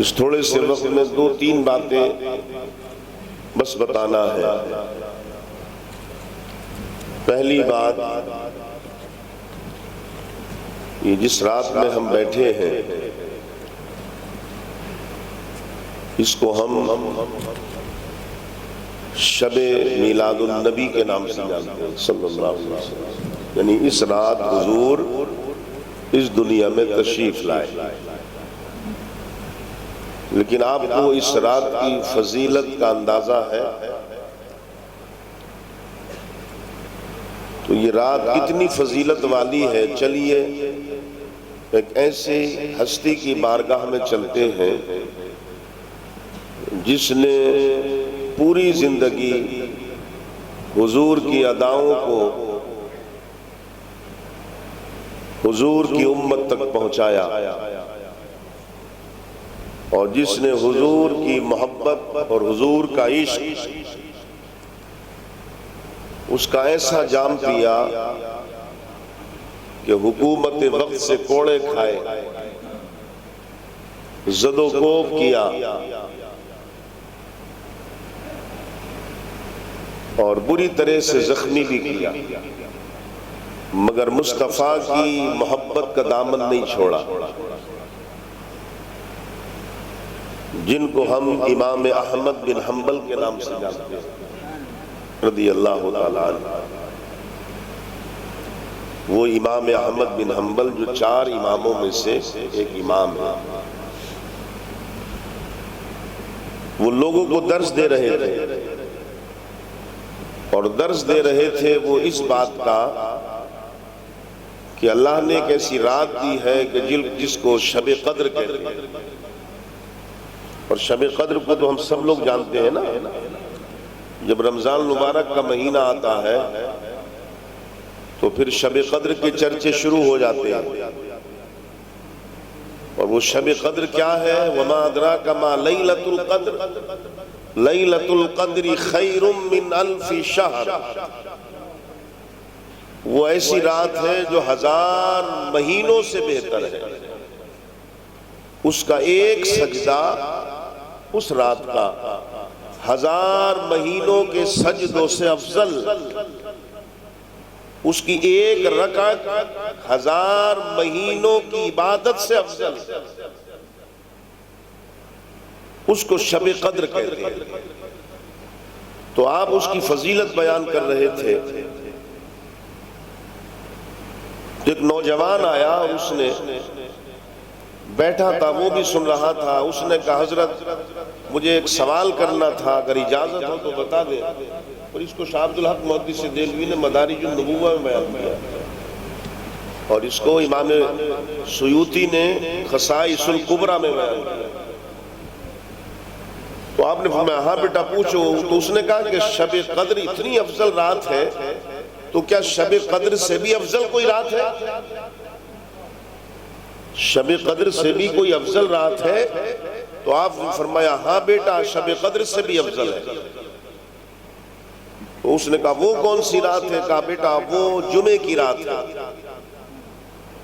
اس تھوڑے سے وقت میں 2-3 باتیں بس بتانا ہے۔ پہلی بات، یہ جس رات میں ہم بیٹھے ہیں اس کو ہم شب میلاد النبی کے نام سے جانتے ہیں صلی اللہ علیہ وسلم، یعنی اس رات حضور اس دنیا میں تشریف لائے۔ لیکن آپ کو اس رات کی فضیلت کا اندازہ ہے؟ تو یہ رات کتنی فضیلت والی ہے، چلیے ایک ایسی ہستی کی بارگاہ میں چلتے ہیں جس نے پوری زندگی حضور کی اداؤں کو حضور کی امت تک پہنچایا، اور جس نے حضور کی محبت اور حضور کا عشق اس کا ایسا جام پیا کہ حکومت وقت سے کوڑے کھائے، زد و کوب کیا اور بری طرح سے زخمی بھی کیا، مگر مصطفیٰ کی محبت کا دامن نہیں چھوڑا، جن کو ہم امام احمد بن حنبل کے نام سے جانتے ہیں رضی اللہ تعالیٰ عنہ۔ وہ امام احمد بن حنبل جو 4 اماموں میں سے ایک امام ہے، وہ لوگوں کو درس دے رہے تھے، اور درس دے رہے تھے وہ اس بات کا کہ اللہ نے ایک ایسی رات دی ہے کہ جس کو شب قدر کہتے ہیں، اور شب قدر کو تو ہم سب لوگ جانتے ہیں نا، جب رمضان مبارک کا مہینہ آتا ہے تو پھر شب قدر کے چرچے شروع ہو جاتے ہیں، اور وہ شب قدر کیا ہے؟ وَمَا أَدْرَاكَ مَا لَيْلَةُ الْقَدْرِ لَيْلَةُ الْقَدْرِ خَيْرٌ مِّنْ أَلْفِ شَهْرٍ۔ وہ ایسی رات ہے جو 1000 مہینوں سے بہتر ہے، اس کا ایک سجدہ اس رات کا 1000 مہینوں کے سجدوں سے افضل، اس کی ایک رکعت 1000 مہینوں کی عبادت سے افضل، اس کو شب قدر کہتے ہیں۔ تو آپ اس کی فضیلت بیان کر رہے تھے، ایک نوجوان آیا اور اس نے بیٹھا تھا، وہ بھی سن رہا تھا، اس نے کہا حضرت مجھے ایک سوال کرنا تھا، اگر اجازت ہو تو بتا دیں۔ اور اس کو شاہ عبدالحق محدث دہلوی نے مدارج النبوہ میں بیان کیا، اور اس کو امام سیوطی نے خصائص الکبریٰ میں بیان کیا۔ تو آپ نے فرمایا ہاں بیٹا پوچھو، تو اس نے کہا کہ شب قدر اتنی افضل رات ہے تو کیا شب قدر سے بھی افضل کوئی رات ہے؟ شب قدر سے بھی کوئی افضل رات ہے؟ تو آپ نے فرمایا ہاں بیٹا شب قدر سے بھی افضل ہے۔ تو اس نے کہا وہ کون سی رات ہے؟ کہا بیٹا وہ جمعے کی رات ہے،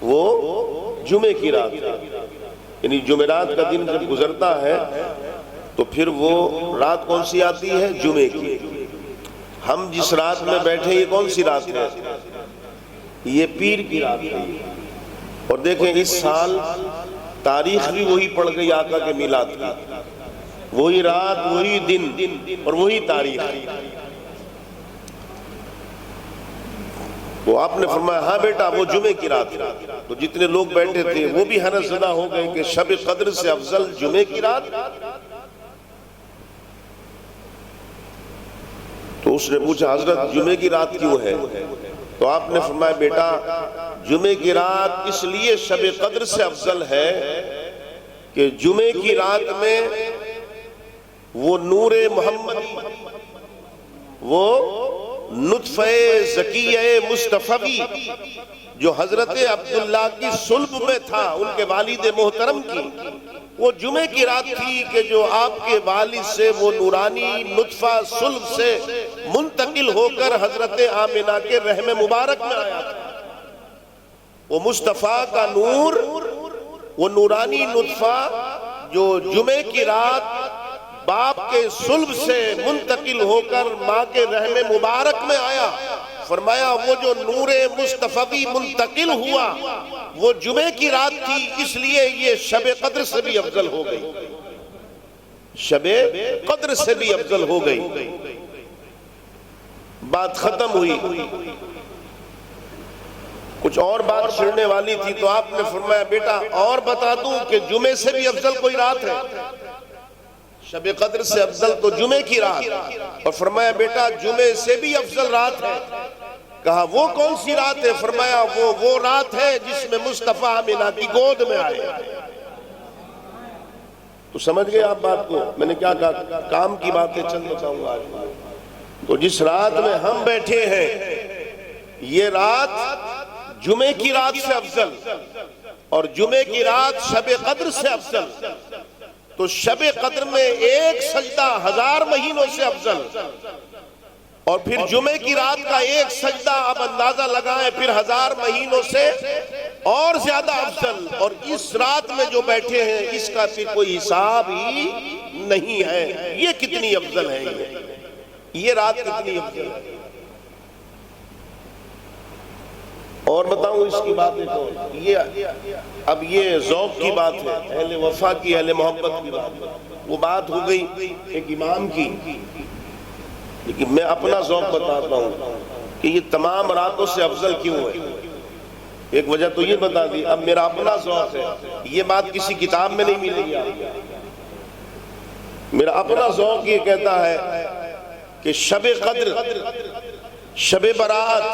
وہ جمعے کی رات ہے، یعنی جمعرات کا دن جب گزرتا ہے تو پھر وہ رات کون سی آتی ہے؟ جمعے کی۔ ہم جس رات میں بیٹھے یہ کون سی رات ہے؟ یہ پیر کی رات ہے۔ اور دیکھیں اس سال تاریخ بھی وہی پڑ گئی آقا کے میلاد کی، وہی رات، وہی دن اور وہی تاریخ۔ تو آپ نے فرمایا ہاں بیٹا وہ جمعے کی رات ہے۔ تو جتنے لوگ بیٹھے تھے وہ بھی حیرت زدہ ہو گئے کہ شب قدر سے افضل جمعے کی رات۔ تو اس نے پوچھا حضرت جمعے کی رات کیوں ہے؟ تو آپ نے فرمایا بیٹا جمعے کی رات اس لیے شب قدر سے افضل ہے کہ جمعے کی رات میں وہ نور محمدی، وہ نطفہ زکیہ مصطفی جو حضرت عبداللہ کی صلب میں تھا، ان کے والد محترم کی، وہ جمعے کی رات تھی کہ جو آپ کے والد سے وہ نورانی نطفہ صلب سے منتقل ہو کر حضرت آمنہ کے رحم مبارک میں آیا تھا۔ وہ مصطفیٰ کا نور، وہ نورانی نطفہ جو جمعے کی رات باپ کے صلب سے منتقل ہو کر ماں کے رحم مبارک میں آیا، فرمایا وہ جو نور مصطفی منتقل ہوا وہ جمعے کی رات تھی، اس لیے یہ شب قدر سے بھی افضل ہو گئی، شب قدر سے بھی افضل ہو گئی۔ بات ختم ہوئی، کچھ اور بات چھڑنے والی تھی تو آپ نے فرمایا بیٹا اور بتا دوں کہ جمعے سے بھی افضل کوئی رات ہے؟ شب قدر سے افضل تو جمعے کی رات، اور فرمایا بیٹا جمعے سے بھی افضل رات ہے۔ کہا وہ کون سی رات ہے؟ فرمایا وہ رات ہے جس میں مصطفیٰ آمینہ کی گود میں آئے۔ تو سمجھ گئے آپ بات کو؟ میں نے کیا کہا، کام کی باتیں چند بتاؤں گا آج۔ تو جس رات میں ہم بیٹھے ہیں یہ رات جمعے کی رات سے افضل، اور جمعے کی رات شب قدر سے افضل، تو شب قدر میں ایک سجدہ 1000 مہینوں سے افضل، اور پھر جمعے کی رات کا ایک سجدہ اب اندازہ لگائیں پھر 1000 مہینوں سے اور زیادہ افضل، اور اس رات میں جو بیٹھے ہیں اس کا پھر کوئی حساب ہی نہیں ہے۔ یہ کتنی افضل ہے، یہ رات کتنی افضل ہے۔ اور بتاؤں اس کی بات ہے، اب یہ ذوق کی بات ہے، اہل وفا کی، اہل محبت کی بات ہے۔ وہ بات ہو گئی ایک امام کی، لیکن میں اپنا ذوق بتاتا ہوں کہ یہ تمام راتوں سے افضل کیوں ہے۔ ایک وجہ تو یہ بتا دی، اب میرا اپنا ذوق ہے، یہ بات کسی کتاب میں نہیں ملے گی۔ میرا اپنا ذوق یہ کہتا ہے کہ شب قدر، شب برات،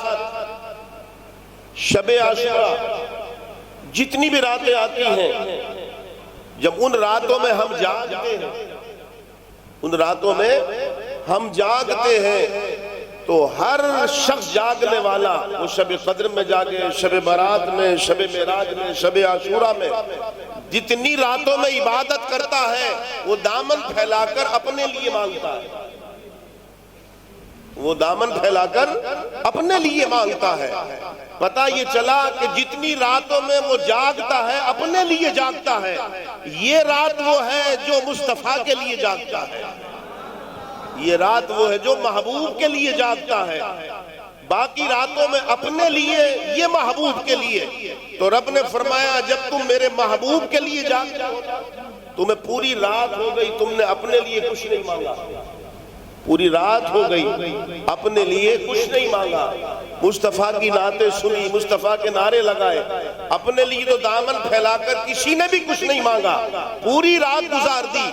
شب عاشورہ، جتنی بھی راتیں آتی ہیں، جب ان راتوں میں ہم جاگتے ہیں، ان راتوں میں ہم جاگتے ہیں تو ہر شخص جاگنے والا وہ شب قدر میں جاگے، شب برات میں، شب معراج میں، شب عاشورہ میں، جتنی راتوں میں عبادت کرتا ہے وہ دامن پھیلا کر اپنے لیے مانگتا ہے، وہ دامن پھیلا کر اپنے لیے مانگتا ہے۔ پتہ یہ چلا کہ جتنی راتوں میں وہ جاگتا ہے اپنے لیے جاگتا ہے، یہ رات وہ ہے جو مصطفیٰ کے لیے جاگتا ہے، یہ رات وہ ہے جو محبوب کے لیے جاگتا ہے۔ باقی راتوں میں اپنے لیے، یہ محبوب کے لیے۔ تو رب نے فرمایا جب تم میرے محبوب کے لیے جاگتے ہو، تمہیں پوری رات ہو گئی تم نے اپنے لیے کچھ نہیں مانگا، پوری رات ہو گئی اپنے لیے کچھ نہیں مانگا، مصطفیٰ کی نعتیں سنی، مصطفیٰ کے نعرے لگائے، اپنے لیے تو دامن پھیلا کر کسی نے بھی کچھ نہیں مانگا، پوری رات گزار دی۔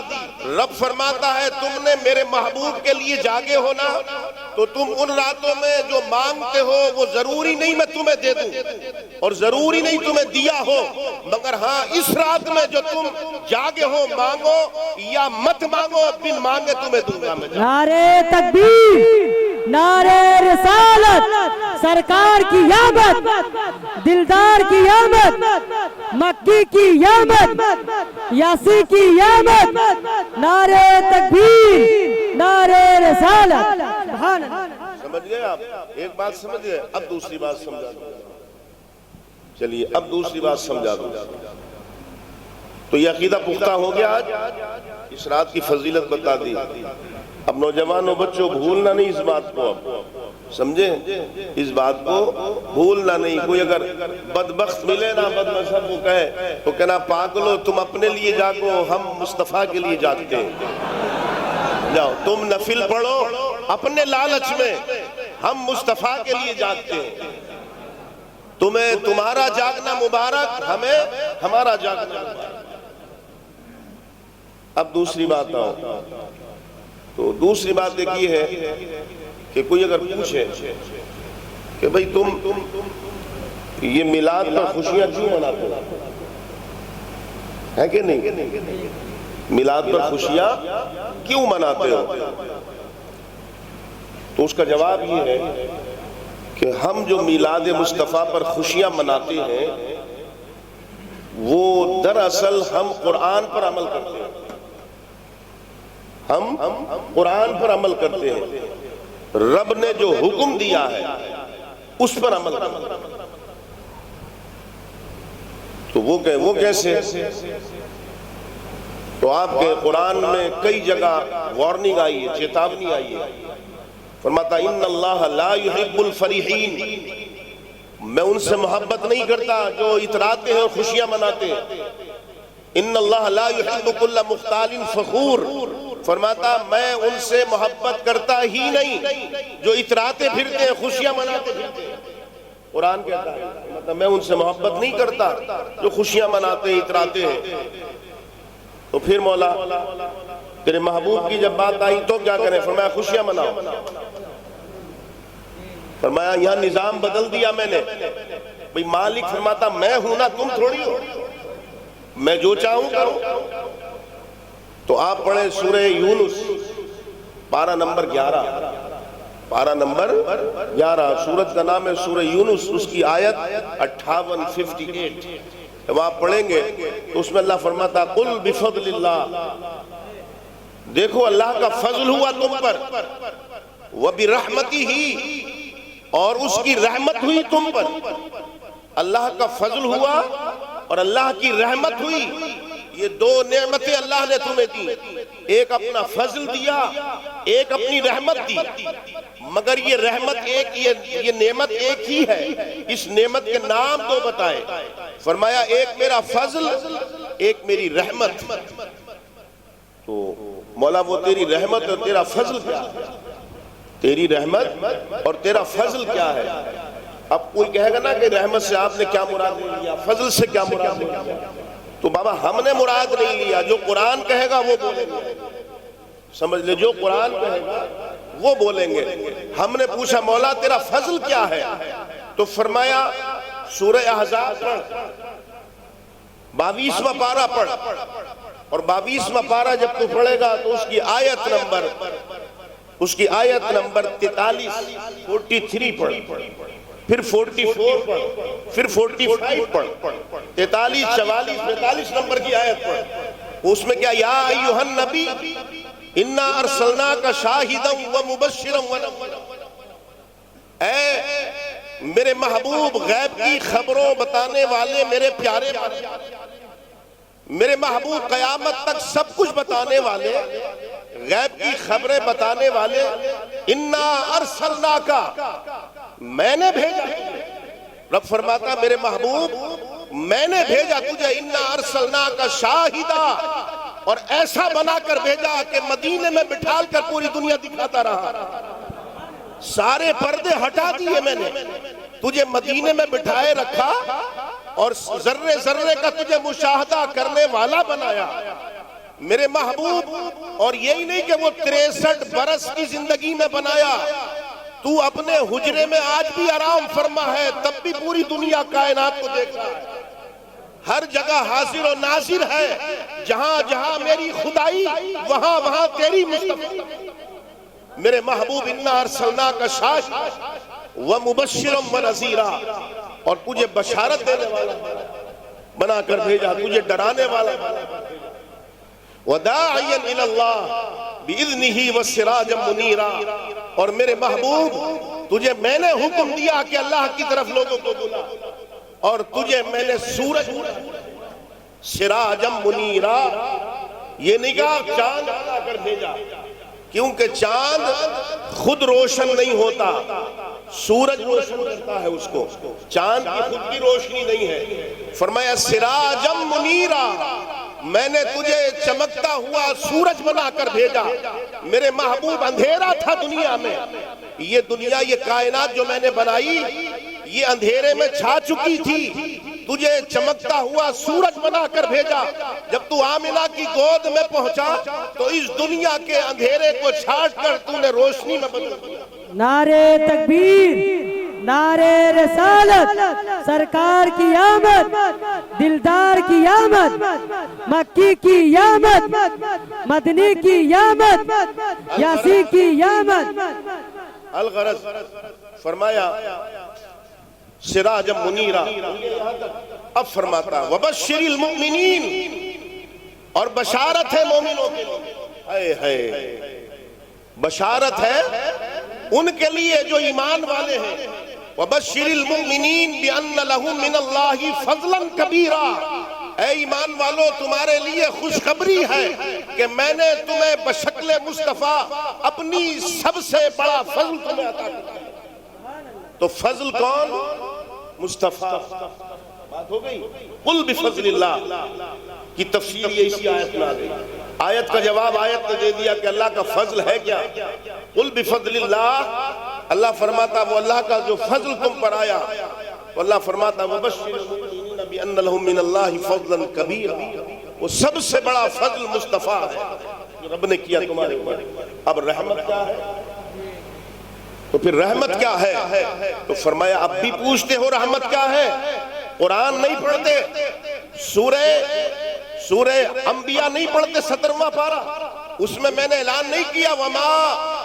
رب فرماتا ہے تم نے میرے محبوب کے لیے جاگے ہو نا، تو تم ان راتوں میں جو مانگتے ہو وہ ضروری نہیں میں تمہیں دے دوں، اور ضروری نہیں تمہیں دیا ہو، مگر ہاں اس رات میں جو تم جاگے ہو مانگو یا مت مانگو، بن مانگے تمہیں دوں گا میں۔ نعرے تکبیر، نعرے رسالت، سرکار کی آمد، دلدار کی آمد، مکی کی آمد، یاسی کی آمد، نعرے تکبیر، نعرے رسالت۔ سمجھ گئے آپ؟ ایک بات سمجھ گئے، اب دوسری بات سمجھا دوں۔ چلیے اب دوسری بات سمجھا دوں۔ تو یہ عقیدہ پختہ ہو گیا، آج اس رات کی فضیلت بتا دی۔ اب نوجوانوں بچوں بھولنا نہیں اس بات کو، اب سمجھے اس بات کو بھولنا نہیں۔ کوئی اگر بدبخت ملے نا بد مذہب کو کہے تو کہنا پاگلو تم اپنے لیے جاگو، ہم مصطفیٰ کے لیے جاگتے ہیں۔ جاؤ تم نفل پڑھو اپنے لالچ میں، ہم مصطفیٰ کے لیے جاگتے ہیں۔ تمہیں تمہارا جاگنا مبارک، ہمیں ہمارا جاگنا مبارک۔ اب دوسری بات آؤ، تو دوسری بات ایک یہ ہے کہ کوئی اگر پوچھے کہ بھئی تم یہ میلاد پر خوشیاں کیوں مناتے ہو، ہے کہ نہیں؟ میلاد پر خوشیاں کیوں مناتے ہو؟ تو اس کا جواب یہ ہے کہ ہم جو میلاد مصطفیٰ پر خوشیاں مناتے ہیں وہ دراصل ہم قرآن پر عمل کرتے ہیں، ہم قرآن پر عمل کرتے ہیں، رب نے جو حکم دیا ہے اس پر عمل کرتے ہیں۔ تو وہ کیسے؟ تو آپ کے قرآن میں کئی جگہ وارننگ آئی ہے، چیتاونی آئی ہے. فرماتا ان اللہ لا يحب الفریحین، میں ان سے محبت نہیں کرتا جو اتراتے ہیں اور خوشیاں مناتے ہیں. ان اللہ لا يحب كل مختال فخور، فرماتا میں ان سے محبت کرتا ہی نہیں جو اتراتے پھرتے ہیں، خوشیاں مناتے پھرتے ہیں. قرآن کہتا ہے مطلب میں ان سے محبت نہیں کرتا جو خوشیاں مناتے ہیں، اتراتے ہیں. تو پھر مولا تیرے محبوب کی جب بات آئی تو کیا کریں؟ فرمایا خوشیاں مناؤ. فرمایا یہاں نظام بدل دیا میں نے. بھئی مالک فرماتا میں ہوں نا، تم تھوڑی ہو، میں جو چاہوں کروں. تو آپ پڑھیں سورہ یونس پارہ نمبر 11، پارہ نمبر 11، سورت کا نام ہے سورہ یونس، اس کی آیت 58 جب آپ پڑھیں گے تو اس میں اللہ فرماتا قل بفضل اللہ، دیکھو اللہ کا فضل ہوا تم پر، وبرحمتہ، اور اس کی رحمت ہوئی تم پر. اللہ کا فضل ہوا اور اللہ کی رحمت ہوئی. یہ دو نعمتیں اللہ نے تمہیں دی، ایک اپنا فضل دیا، ایک اپنی رحمت دی. مگر یہ رحمت ایک، یہ نعمت ایک ہی ہے. اس نعمت کے نام دو بتائے. فرمایا ایک میرا فضل، ایک میری رحمت. تو مولا وہ تیری رحمت اور تیرا فضل کیا ہے؟ تیری رحمت اور تیرا فضل کیا ہے؟ اب کوئی کہے گا نا کہ رحمت سے آپ نے کیا مراد لے لیا، فضل سے کیا مراد لے لیا. تو بابا ہم نے مراد نہیں لیا، جو قرآن کہے گا وہ بولیں گے. سمجھ لے، جو قرآن کہے گا وہ بولیں گے. ہم نے پوچھا مولا تیرا فضل کیا ہے؟ تو فرمایا سورہ احزاب پڑھ، 22واں پارہ پڑھ، اور 22واں پارہ جب تو پڑھے گا تو اس کی آیت نمبر 43 پڑھ، پھر 44 پڑھ، پھر 45 پڑھ، 43 44 45 نمبر کی آیت پڑھ. اس میں کیا یا ایھا النبی انا ارسلناک شاہدا ومبشرا ونذیرا، اے میرے محبوب غیب کی خبروں بتانے والے میرے پیارے، میرے محبوب قیامت تک سب کچھ بتانے والے، غیب کی خبریں بتانے والے. انا ارسلناک، میں نے بھیجا. رب فرماتا میرے محبوب میں نے بھیجا تجھے. انا ارسلناک شاہدا، اور ایسا بنا کر بھیجا کہ مدینے میں بٹھال کر پوری دنیا دکھاتا رہا. سارے پردے ہٹا دیے میں نے، تجھے مدینے میں بٹھائے رکھا اور ذرے ذرے کا تجھے مشاہدہ کرنے والا بنایا میرے محبوب. اور یہی نہیں کہ وہ 63 برس کی زندگی میں بنایا، تو اپنے حجرے میں آج بھی آرام فرما ہے، تب بھی پوری دنیا کائنات کو دیکھ رہا ہے. ہر جگہ حاضر و ناظر ہے، جہاں جہاں میری خدائی وہاں وہاں تیری مصطفی. میرے محبوب انا ارسلناک شاہدا ومبشرا ونذیرا، اور تجھے بشارت دینے والا بنا کر بھیجا، تجھے ڈرانے والا بنا کر بھیجا. وداعیا الی اللہ باذنہ وسراجا منیرا، اور میرے محبوب تجھے میں نے حکم دیا کہ اللہ کی طرف لوگوں کو بلا، اور تجھے میں نے سورج سراجا منیرا، یہ نہیں کہا چاند بنا کر بھیجا، کیونکہ چاند خود روشن نہیں ہوتا، سورج روشن کرتا ہے اس کو. چاند کی خود کی روشنی نہیں ہے. فرمایا سراجا منیرا، میں نے تجھے چمکتا ہوا سورج بنا کر بھیجا. میرے محبوب اندھیرا تھا دنیا میں، یہ دنیا، یہ کائنات جو میں نے بنائی یہ اندھیرے میں چھا چکی تھی، تجھے چمکتا ہوا سورج بنا کر بھیجا. جب تو آمنہ کی گود میں پہنچا تو اس دنیا کے اندھیرے کو چھاٹ کر تو نے روشنی میں بدل دیا. نعرے تکبیر، نعرے رسالت، سرکار کی آمد، دلدار کی آمد، مکی کی آمد، مدنی کی آمد، یاسی کی آمد. الغرض فرمایا سراج منیرا. اب فرماتا وبشر المؤمنین، اور بشارت ہے مومنوں کے لیے. بشارت ہے ان کے لیے جو ایمان والے ہیں. وبشر المؤمنین بان لهم من اللہ فضلا کبیرا، اے ایمان والو تمہارے لیے خوشخبری ہے کہ میں نے تمہیں بشکل مصطفیٰ اپنی سب سے بڑا فضل تمہیں عطا کیا۔ تو فضل کون؟ مصطفیٰ۔ بات ہو گئی؟ قل بفضل اللہ کی تفسیر یہ اسی آیت میں آ گئی۔ آیت کا جواب آیت نے دے دیا کہ اللہ کا فضل ہے کیا؟ قل بفضل اللہ، اللہ فرماتا وہ اللہ کا جو فضل تم پر آیا، تو اللہ فرماتا وَبَشِّرِ الْمُؤْمِنِينَ بِأَنَّ لَهُم مِّنَ اللَّهِ فَضْلًا كَبِيرًا، وہ سب سے بڑا فضل مصطفیٰ ہے جو رب نے کیا تمہارے اوپر۔ اب رحمت کیا ہے؟ تو پھر رحمت کیا ہے؟ تو فرمایا اب بھی پوچھتے ہو رحمت کیا ہے؟ قرآن نہیں پڑھتے، سورہ انبیاء نہیں پڑھتے 17واں پارہ، اس میں نے اعلان نہیں کیا وَمَا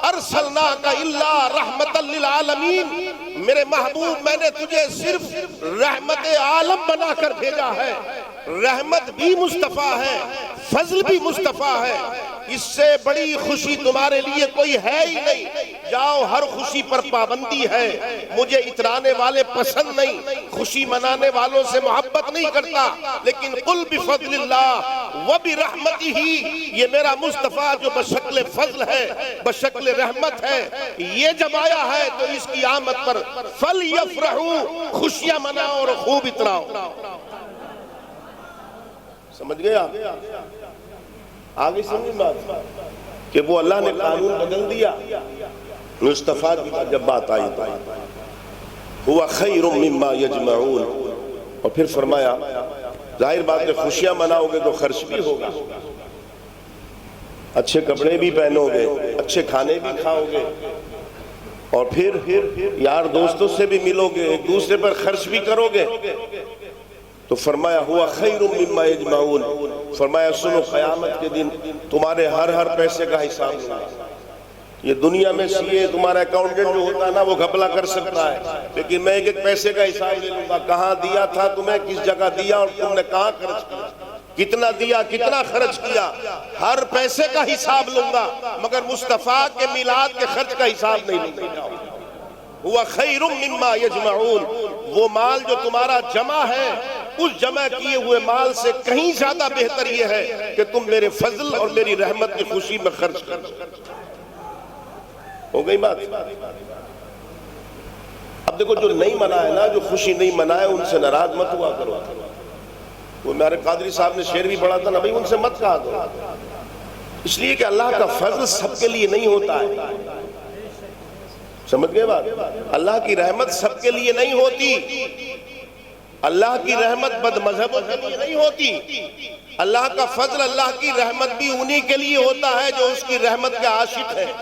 أَرْسَلْنَاكَ إِلَّا رَحْمَةً لِلْعَالَمِينَ، میرے محبوب میں نے تجھے صرف رحمت عالم بنا کر بھیجا ہے۔ رحمت بھی مصطفیٰ ہے، فضل بھی مصطفیٰ ہے، اس سے بڑی خوشی تمہارے لیے کوئی ہے ہی نہیں۔ جاؤ، ہر خوشی پر پابندی ہے، مجھے اترانے والے پسند نہیں، خوشی منانے والوں سے محبت نہیں کرتا، لیکن قل بفضل اللہ وبرحمتہ، یہ میرا مصطفیٰ جو بشکل فضل ہے، بشکل رحمت ہے، یہ جب آیا ہے تو اس کی آمد پر فَلْيَفْرَحُوا، خوشیاں مناؤ اور خوب اتراؤ۔ سمجھ گئے آپ؟ آگے سمجھ بات کہ وہ اللہ نے قانون بدل دیا۔ مصطفیٰ کی جب بات آئی تو ہوا خیر مما یجمعون، اور پھر فرمایا ظاہر بات ہے خوشیاں مناؤ گے تو خرچ بھی ہوگا، اچھے کپڑے بھی پہنو گے، اچھے کھانے بھی کھاؤ گے، اور پھر یار دوستوں سے بھی ملو گے، ایک دوسرے پر خرچ بھی کرو گے۔ تو فرمایا ہوا خیر مما یجمعون، فرمایا سنو قیامت کے دن تمہارے ہر پیسے کا حساب ہوگا۔ یہ دنیا میں CA تمہارا اکاؤنٹنٹ جو ہوتا ہے نا وہ گھپلا کر سکتا ہے، لیکن میں ایک پیسے کا حساب لے لوں گا، کہاں دیا تھا تمہیں، کس جگہ دیا اور تم نے کہاں خرچ کیا، کتنا دیا کتنا خرچ کیا، ہر پیسے کا حساب لوں گا، مگر مصطفیٰ کے میلاد کے خرچ کا حساب نہیں لوں گا۔ ہوا خیر مما یجمعون، وہ مال جو تمہارا جمع ہے اس جمع کیے ہوئے مال سے کہیں زیادہ بہتر یہ ہے کہ تم میرے فضل اور میری رحمت کی خوشی میں خرچ کرو۔ ہو گئی بات؟ اب دیکھو جو نہیں منائے نا، جو خوشی نہیں منائے، ان سے ناراض مت ہوا کرو۔ وہ میرے قادری صاحب نے شعر بھی پڑھا تھا نا، بھئی ان سے مت کہا کرو، اس لیے کہ اللہ کا فضل سب کے لیے نہیں ہوتا ہے۔ سمجھ گئے بات؟ اللہ کی رحمت سب کے لیے نہیں ہوتی، اللہ کی رحمت بد مذہبوں کے لیے نہیں ہوتی، اللہ کا فضل اللہ کی رحمت بھی انہی کے لیے ہوتا ہے جو اس کی رحمت کے عاشق ہیں،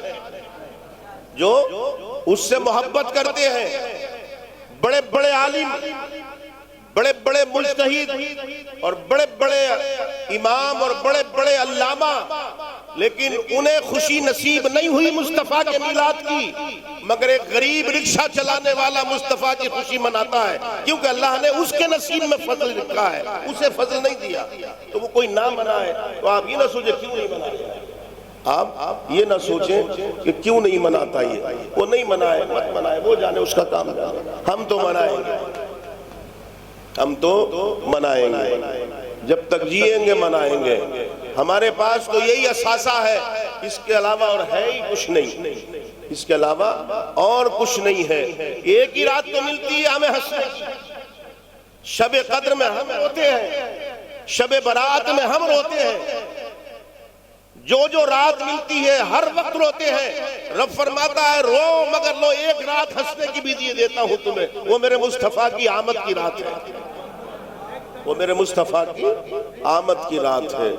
جو اس سے محبت کرتے ہیں۔ بڑے بڑے عالم، بڑے بڑے مجتہد اور بڑے بڑے امام اور بڑے بڑے علامہ، لیکن انہیں خوشی نصیب نہیں ہوئی مصطفیٰ کے میلاد کی، مگر ایک غریب رکشہ چلانے والا مصطفیٰ کی خوشی مناتا ہے، کیونکہ اللہ نے اس کے نصیب میں فضل رکھا ہے، اسے فضل نہیں دیا۔ تو وہ کوئی نہ منائے تو آپ یہ نہ سوچیں کیوں نہیں منائے، آپ یہ نہ سوچیں کہ کیوں نہیں مناتا، یہ وہ نہیں منائے مت منائے، وہ جانے اس کا کام جانے، ہم تو منائیں گے، ہم تو منائیں گے، جب تک جیئیں گے منائیں گے، ہمارے پاس تو یہی اثاثہ ہے، اس کے علاوہ اور ہے ہی کچھ نہیں، اس کے علاوہ اور کچھ نہیں ہے۔ ایک ہی رات تو ملتی ہے ہمیں ہنسنے کی، شب قدر میں ہم روتے ہیں، شب برات میں ہم روتے ہیں، جو رات ملتی ہے ہر وقت روتے ہیں۔ رب فرماتا ہے رو مگر لو، ایک رات ہنسنے کی بھی دیے دیتا ہوں تمہیں، وہ میرے مصطفیٰ کی آمد کی رات ہے، وہ میرے مصطفیٰ کی آمد کی رات ہے۔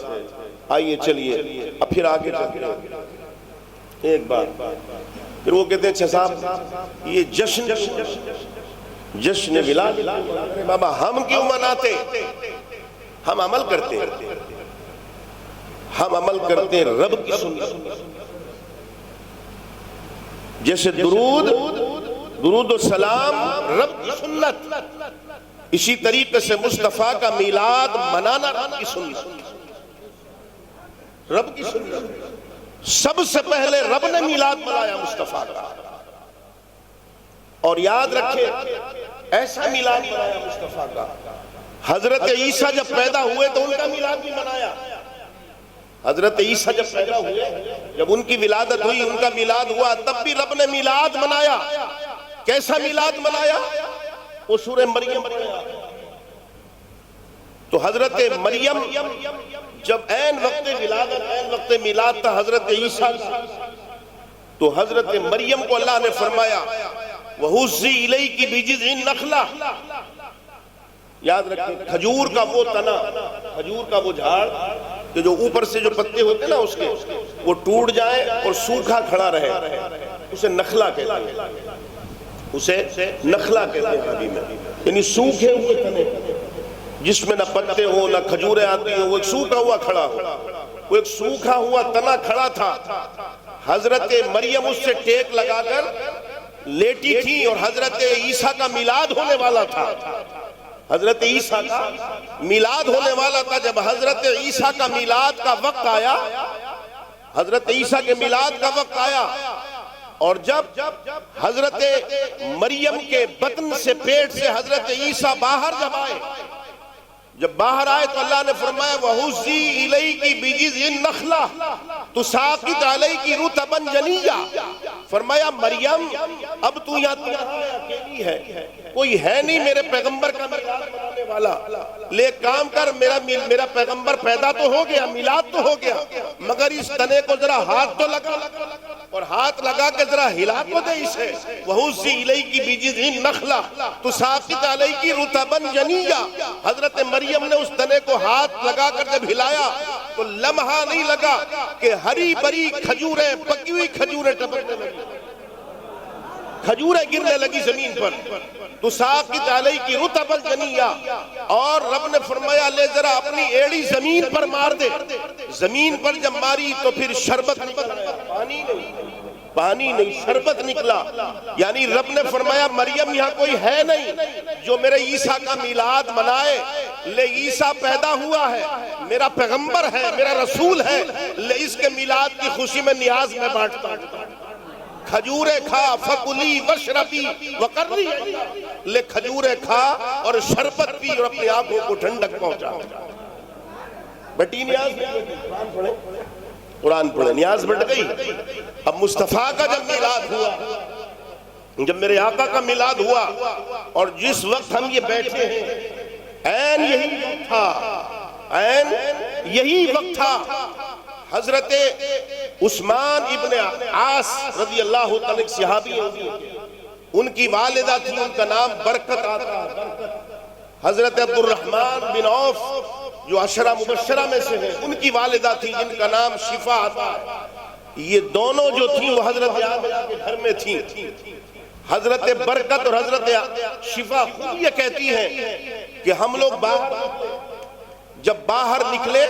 آئیے چلیے اب پھر آگے چلتے ہیں۔ ایک بات پھر وہ کہتے ہیں اچھا صاحب یہ جشن ولادت بابا ہم کیوں مناتے، ہم عمل کرتے ہیں، ہم عمل کرتے ہیں رب کی سنت، جیسے درود و سلام رب کی سنت، اسی طریقے سے مصطفیٰ کا میلاد منانا رب کی سنت، رب کی سنت۔ سب سے پہلے رب نے میلاد منایا مصطفیٰ کا، اور یاد رکھے ایسا میلاد منایا مصطفیٰ کا حضرت عیسیٰ جب پیدا ہوئے تو ان کا میلاد بھی منایا. حضرت عیسیٰ جب پیدا ہوئے، جب ان کی ولادت ہوئی، ان کا میلاد ہوا، تب بھی رب نے میلاد منایا. کیسا میلاد منایا؟ وہ سورہ مریم پڑھا. تو حضرت مریم جب عین وقت ولادت، عین وقت میلاد تھا حضرت عیسیٰ کا، تو حضرت مریم کو اللہ نے فرمایا وَهُزِّي إِلَيْكِ بِجِذْعِ النَّخْلَةِ. یاد رکھیں، کھجور کا وہ تنا، کھجور کا وہ جھاڑ کہ جو اوپر سے جو پتے ہوتے ہیں نا اس کے، وہ ٹوٹ جائے اور سوکھا کھڑا رہے، اسے نخلا کہتے ہیں. اسے نخلا کہتے ہیں عربی میں، یعنی سوکھے ہوئے تنے جس میں نہ پتے ہو نہ کھجوریں آتی ہوں، وہ ایک سوکھا ہوا کھڑا ہو. وہ ایک سوکھا ہوا تنا کھڑا تھا. حضرت مریم اس سے ٹیک لگا کر لیٹی تھی اور حضرت عیسیٰ کا میلاد ہونے والا تھا. حضرت عیسیٰ کا میلاد ہونے والا تھا. جب حضرت عیسیٰ کا میلاد کا وقت آیا، حضرت عیسیٰ کے میلاد کا وقت آیا، اور جب حضرت مریم کے بطن سے، پیٹ سے حضرت عیسیٰ باہر جب آئے، جب باہر آئے تو اللہ نے فرمایا وَهُزِّي إِلَيْكِ بِجِذْعِ النَّخْلَةِ تُسَاقِطْ عَلَيْكِ رُطَبًا جَنِيًّا. فرمایا مریم اب تو یہاں اکیلی ہے، کوئی ہے نہیں میرے پیغمبر کا میلاد منانے والا. لے کام کر، میرا پیغمبر پیدا تو ہو گیا، میلاد تو ہو گیا، مگر اس تنے کو ذرا ہاتھ تو لگا، اور ہاتھ لگا کے ذرا ہلا تو دے اسے. وَهُزِّي إِلَيْكِ بِجِذْعِ النَّخْلَةِ تُسَاقِطْ عَلَيْكِ رُطَبًا جَنِيًّا. حضرت مریم نے اس تنے کو ہاتھ لگا کر جب ہلایا تو لمحہ نہیں لگا کہ ہری بری کھجوریں، پکی ہوئی کھجوریں ٹپکنے لگی، کھجوریں گرنے لگی زمین پر. تُسَاقِطْ عَلَيْكِ رُطَبًا جَنِيًّا. اور رب نے فرمایا لے ذرا اپنی ایڑی زمین پر مار دے. زمین پر جب ماری تو پھر شربت نکلا، پانی نہیں شربت نکلا. یعنی رب نے فرمایا مریم یہاں کوئی ہے نہیں جو میرے عیسیٰ کا میلاد منائے. لے عیسیٰ پیدا ہوا ہے، میرا پیغمبر ہے، میرا رسول ہے، لے اس کے میلاد کی خوشی میں نیاز میں بانٹتا ہوں. کھجوریں کھا فَكُلِي وَاشْرَبِي وَقَرِّي عَيْنَا. لے کھجوریں کھا اور شربت پی اور اپنی آنکھوں کو ٹھنڈک پہنچا. بٹی نیاز قرآن پڑھیں، قرآن پڑھیں، نیاز بٹ گئی. اب مصطفیٰ کا جب میلاد ہوا، جب میرے آقا کا میلاد ہوا، اور جس وقت ہم یہ بیٹھے ہیں عین یہی وقت تھا، عین یہی وقت تھا. حضرت عثمان ابن عاص رضی اللہ تعالیٰ ایک صحابی ہیں، ان کی والدہ تھی، ان کا نام برکت آتا. حضرت عبد الرحمن بن عوف جو عشرہ مبشرہ میں سے ہیں، ان کی والدہ تھی جن کا نام شفا آتا. یہ دونوں جو تھیں وہ حضرت آمنہ کے گھر میں تھیں. حضرت برکت اور حضرت شفا خود یہ کہتی ہیں کہ ہم لوگ جب باہر نکلے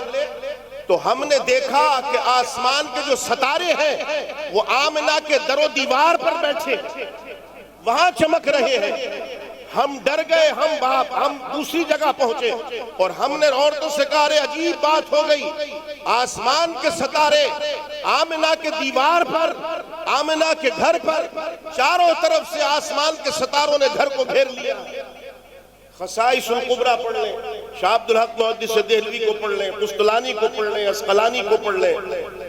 تو ہم نے دیکھا کہ آسمان کے جو ستارے ہیں وہ آمنہ کے در و دیوار پر بیٹھے وہاں چمک رہے ہیں. ہم ڈر گئے، ہم دوسری جگہ پہنچے اور ہم نے عورتوں سے کہا رہے عجیب بات ہو گئی، آسمان کے ستارے آمنہ کے دیوار پر، آمنہ کے گھر پر، چاروں طرف سے آسمان کے ستاروں نے گھر کو گھیر لیا. خصائص القبرہ پڑھ لیں، شاہ عبدالحق محدث دہلوی کو پڑھ لیں، قسطلانی کو پڑھ لیں، اسقلانی کو پڑھ لیں،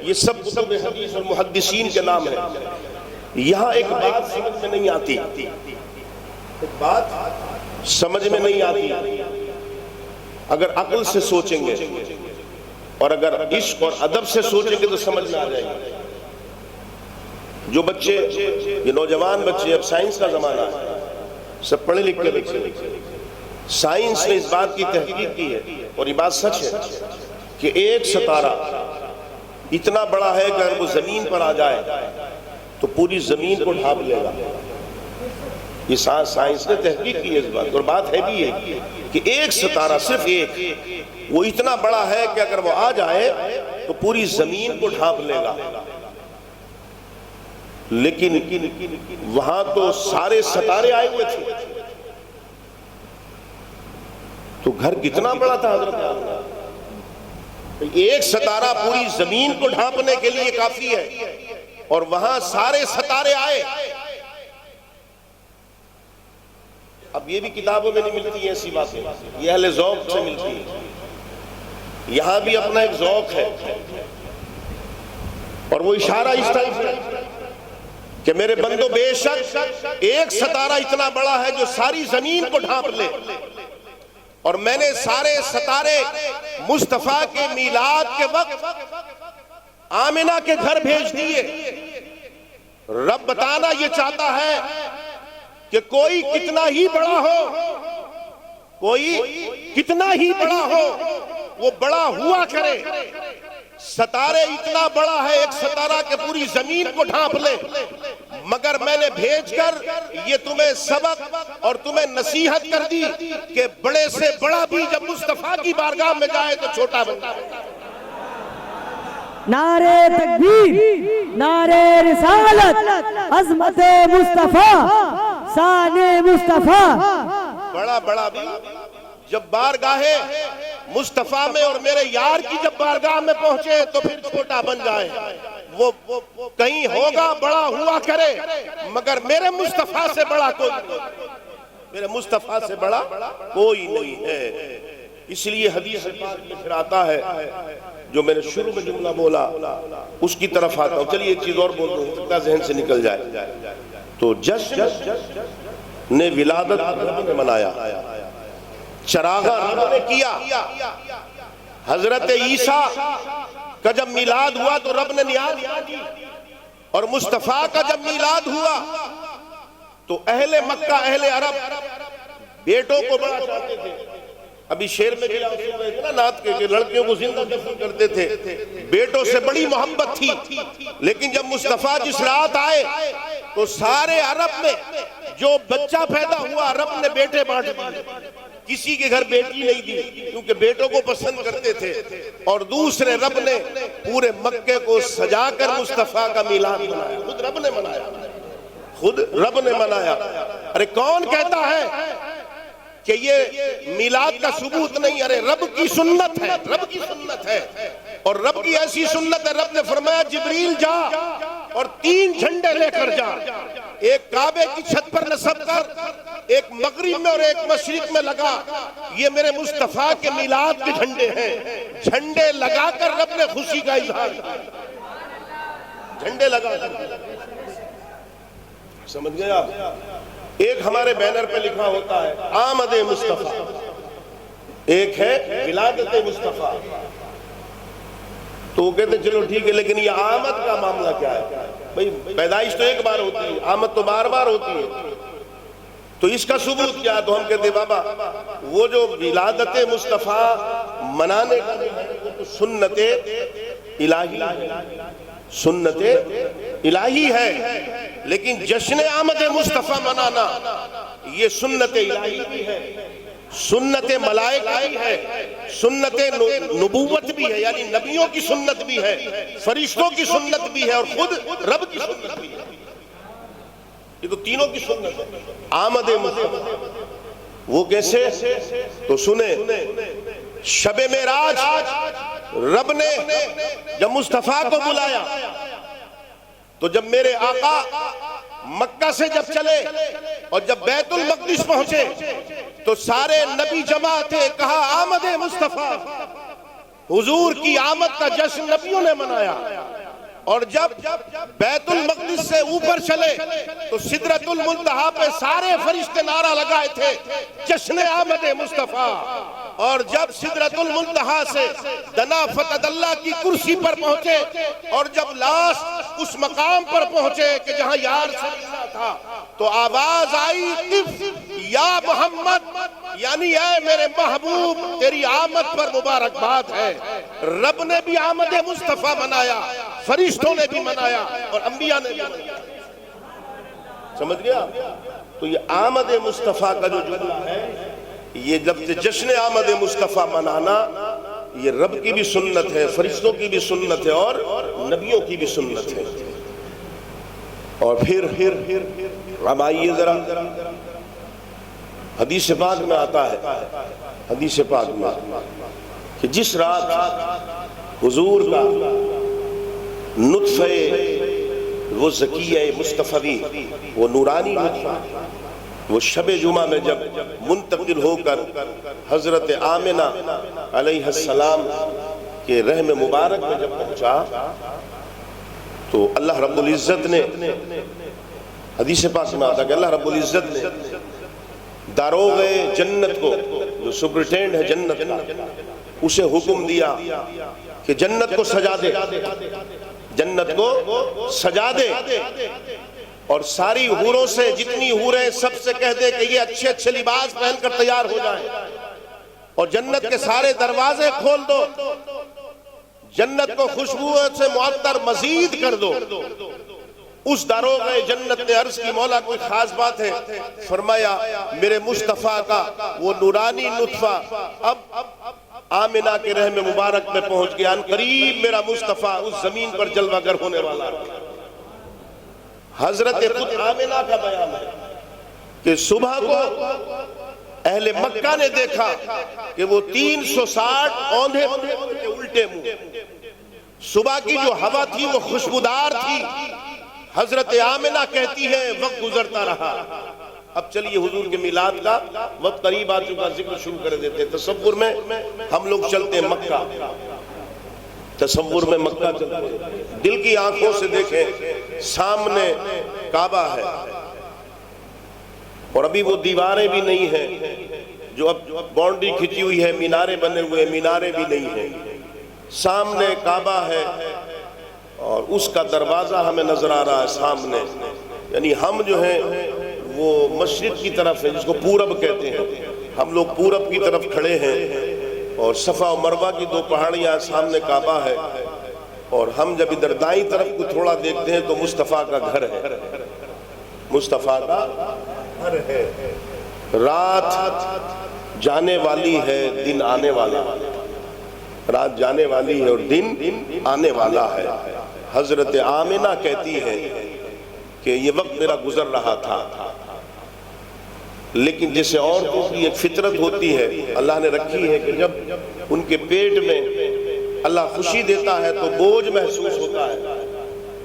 یہ سب کتب حدیث اور محدثین کے نام ہیں. یہاں ایک بات سمجھ میں نہیں آتی، ایک بات سمجھ میں نہیں آتی. اگر عقل سے سوچیں گے اور اگر عشق اور ادب سے سوچیں گے تو سمجھ میں آ جائے گا. جو بچے، یہ نوجوان بچے، اب سائنس کا زمانہ ہے، سب پڑھے لکھے بچے، سائنس نے اس بات کی تحقیق کی ہے اور یہ بات سچ ہے کہ ایک ستارہ اتنا بڑا ہے کہ اگر وہ زمین پر آ جائے تو پوری زمین کو ڈھانپ لے گا. یہ سائنس نے تحقیق کی ہے اس بات، اور بات ہے بھی ہے کہ ایک ستارہ، صرف ایک، وہ اتنا بڑا ہے کہ اگر وہ آ جائے تو پوری زمین کو ڈھانپ لے گا. لیکن وہاں تو سارے ستارے آئے ہوئے تھے، تو گھر کتنا بڑا تھا حضرت آمنہ. ایک ستارہ پوری زمین کو ڈھانپنے کے لیے کافی ہے، اور وہاں سارے ستارے آئے. اب یہ بھی کتابوں میں نہیں ملتی ہیں ایسی باتیں، یہ اہل ذوق سے ملتی ہیں. یہاں بھی اپنا ایک ذوق ہے، اور وہ اشارہ اس طرح ہے کہ میرے بندو بے شک ایک ستارہ اتنا بڑا ہے جو ساری زمین کو ڈھانپ لے، اور میں نے سارے ستارے مصطفیٰ کے میلاد کے وقت آمنہ کے گھر بھیج دیے. رب بتانا یہ چاہتا ہے کہ کوئی کتنا ہی بڑا ہو، کوئی کتنا ہی بڑا ہو، وہ بڑا ہوا کرے. ستارے اتنا بڑا ہے، ایک ستارہ کہ پوری زمین کو ڈھانپ لے، مگر میں نے بھیج کر یہ تمہیں سبق اور تمہیں نصیحت کر دی کہ بڑے سے بڑا بھی جب مصطفیٰ کی بارگاہ میں جائے تو چھوٹا بن جائے. نعرے تکبیر، نعرے رسالت، عظمت مصطفیٰ، شان مصطفیٰ. بڑا بڑا بھی جب بارگاہ مصطفیٰ میں اور میرے یار کی جب بارگاہ میں پہنچے تو پھر چھوٹا بن جائے. وہ کہیں ہوگا بڑا ہوا کرے، مگر میرے مصطفیٰ سے بڑا کوئی نہیں، میرے مصطفیٰ سے بڑا کوئی نہیں ہے. اس لیے حدیث پاک میں پھر آتا ہے جو میں نے شروع میں جملہ بولا اس کی طرف آتا ہوں. چلیے ایک چیز اور بول دوں تھا ذہن سے نکل جائے. تو جشن نے ولادت رب نے منایا، چراغاں رب نے کیا. حضرت عیسیٰ کا جب میلاد ہوا تو رب نے نیاز کی، اور مصطفیٰ کا جب میلاد ہوا تو اہل مکہ اہل عرب بیٹوں کو بڑا چاہتے تھے. ابھی شعر میں بھی نا نعت کے کہ لڑکیوں کو زندہ دفن کرتے تھے، بیٹوں سے بڑی محبت تھی. لیکن جب مصطفیٰ جس رات آئے تو سارے عرب میں جو بچہ پیدا ہوا رب نے بیٹے بانٹ دیے، کسی کے گھر بیٹی نہیں دی کیونکہ بیٹوں کو پسند کرتے تھے. اور دوسرے رب نے پورے مکے کو سجا کر مصطفیٰ کا میلاد منایا، خود رب نے منایا، خود رب نے منایا. ارے کون کہتا ہے کہ یہ میلاد کا ثبوت نہیں؟ ارے رب کی سنت ہے، رب کی سنت ہے، اور رب کی ایسی سنت ہے. رب نے فرمایا جبریل جا اور 3 جھنڈے لے کر جا، ایک کعبے کی چھت پر نصب کر، ایک مغرب میں اور ایک مشرق میں لگا. یہ میرے مصطفیٰ کے میلاد کے جھنڈے ہیں. جھنڈے لگا کر رب نے خوشی کا اظہار کیا، جھنڈے لگا کر. سمجھ گئے آپ؟ ایک ہمارے بینر پہ لکھا ہوتا ہے آمد مصطفیٰ، ایک ہے ولادت مصطفیٰ. تو وہ کہتے چلو ٹھیک ہے، لیکن یہ آمد کا معاملہ کیا ہے؟ بھئی پیدائش تو ایک بار ہوتی ہے، آمد تو بار بار ہوتی ہے، تو اس کا ثبوت کیا؟ تو ہم کہتے بابا وہ جو ولادت مصطفیٰ منانے کا وہ تو سنت الہی ہے، سنت الہی ہے. لیکن جشن آمد مصطفیٰ منانا یہ سنت الہی بھی ہے، سنت ملائکہ بھی ہے، سنت نبوت بھی ہے، یعنی نبیوں کی سنت بھی ہے، فرشتوں کی سنت بھی ہے، اور خود رب کی سنت بھی ہے. یہ تو تینوں کی سنت ہے. آمد مصطفیٰ وہ کیسے؟ تو سنیں، شب معراج رب نے جب مصطفیٰ کو بلایا تو جب میرے آقا مکہ سے جب چلے اور جب بیت المقدس پہنچے تو سارے نبی جمع تھے، کہا آمد مصطفیٰ. حضور کی آمد کا جشن نبیوں نے منایا. اور جب بیت المقدس سے اوپر چلے تو سدرۃ المنتہا پہ سارے فرشتے نعرہ لگائے تھے جشن آمد مصطفیٰ. اور جب سدرۃ المنتہا سے دنا فتح اللہ کی کرسی پر پہنچے اور جب لاسٹ اس مقام پر پہنچے کہ جہاں یار سلیلہ تھا تو آواز آئی قف یا محمد، یعنی اے میرے محبوب تیری آمد پر مبارکباد ہے. رب نے بھی آمد مصطفیٰ منایا، فرشتوں نے بھی منایا، اور انبیاء نے بھی منایا. سمجھ گیا؟ تو یہ آمد مصطفیٰ کا جو جملہ ہے، یہ جب جشن آمد مصطفیٰ منانا یہ رب کی بھی سنت ہے، فرشتوں کی بھی سنت ہے، اور نبیوں کی بھی سنت ہے. اور پھر اب آئیے ذرا حدیث پاک میں آتا ہے، حدیث پاک میں کہ جس رات حضور کا نطفہ وہ زکیہ مصطفی، وہ نورانی نطفہ وہ شب جمعہ میں جب منتقل ہو کر حضرت آمنہ علیہ السلام کے رحم مبارک میں جب پہنچا تو اللہ رب العزت نے حدیث پاک میں آتا کہ اللہ رب العزت نے داروغ جنت کو، جو سپرنٹینڈنٹ ہے جنت کا، اسے حکم دیا کہ جنت کو سجا دے، جنت کو سجا دے، اور ساری حوروں سے، جتنی حوریں سب سے کہہ دے کہ یہ اچھے اچھے لباس پہن کر تیار ہو جائیں، اور جنت کے سارے دروازے کھول دو، جنت کو خوشبو سے معطر مزید کر دو۔ اس داروغ جنت نے عرض کی مولا کوئی خاص بات ہے؟ فرمایا میرے مصطفیٰ کا وہ نورانی نطفہ اب آمنہ کے رحم مبارک میں پہنچ گیا، ان قریب میرا مصطفیٰ اس زمین پر جلوہ گر ہونے والا ہے۔ حضرت خود آمنہ کا بیان ہے کہ صبح کو اہل مکہ نے دیکھا کہ وہ 360 اوندھے کے الٹے منہ، صبح کی جو ہوا تھی وہ خوشبودار تھی۔ حضرت آمنہ کہتی ہے وقت گزرتا رہا، اب چلیے حضور کے میلاد کا وقت قریب آ چکا، ذکر شروع کر دیتے ہیں۔ تصور میں ہم لوگ چلتے ہیں مکہ، تصور میں مکہ چلتے ہیں، دل کی آنکھوں سے دیکھیں سامنے کعبہ ہے، اور ابھی وہ دیواریں بھی نہیں ہیں، جو اب باؤنڈری کھچی ہوئی ہے، مینارے بنے ہوئے، مینارے بھی نہیں ہیں، سامنے کعبہ ہے اور اس کا دروازہ ہمیں نظر آ رہا ہے سامنے، یعنی ہم جو ہیں وہ مشرق کی طرف ہے، جس کو پورب کہتے ہیں، ہم لوگ پورب کی طرف کھڑے ہیں، اور صفا و مروہ کی دو پہاڑیاں سامنے کعبہ ہے، اور ہم جب ادھر دائیں طرف کو تھوڑا دیکھتے ہیں تو مصطفیٰ کا گھر ہے، مصطفیٰ کا گھر ہے۔ رات جانے والی ہے، دن آنے والا ہے، رات جانے والی ہے اور دن آنے والا ہے۔ حضرت آمنہ کہتی ہے کہ یہ وقت میرا گزر رہا تھا، لیکن جیسے عورتوں کی ایک فطرت ہوتی ہے اللہ نے رکھی ہے کہ جب ان کے پیٹ میں اللہ خوشی دیتا ہے تو بوجھ محسوس ہوتا ہے۔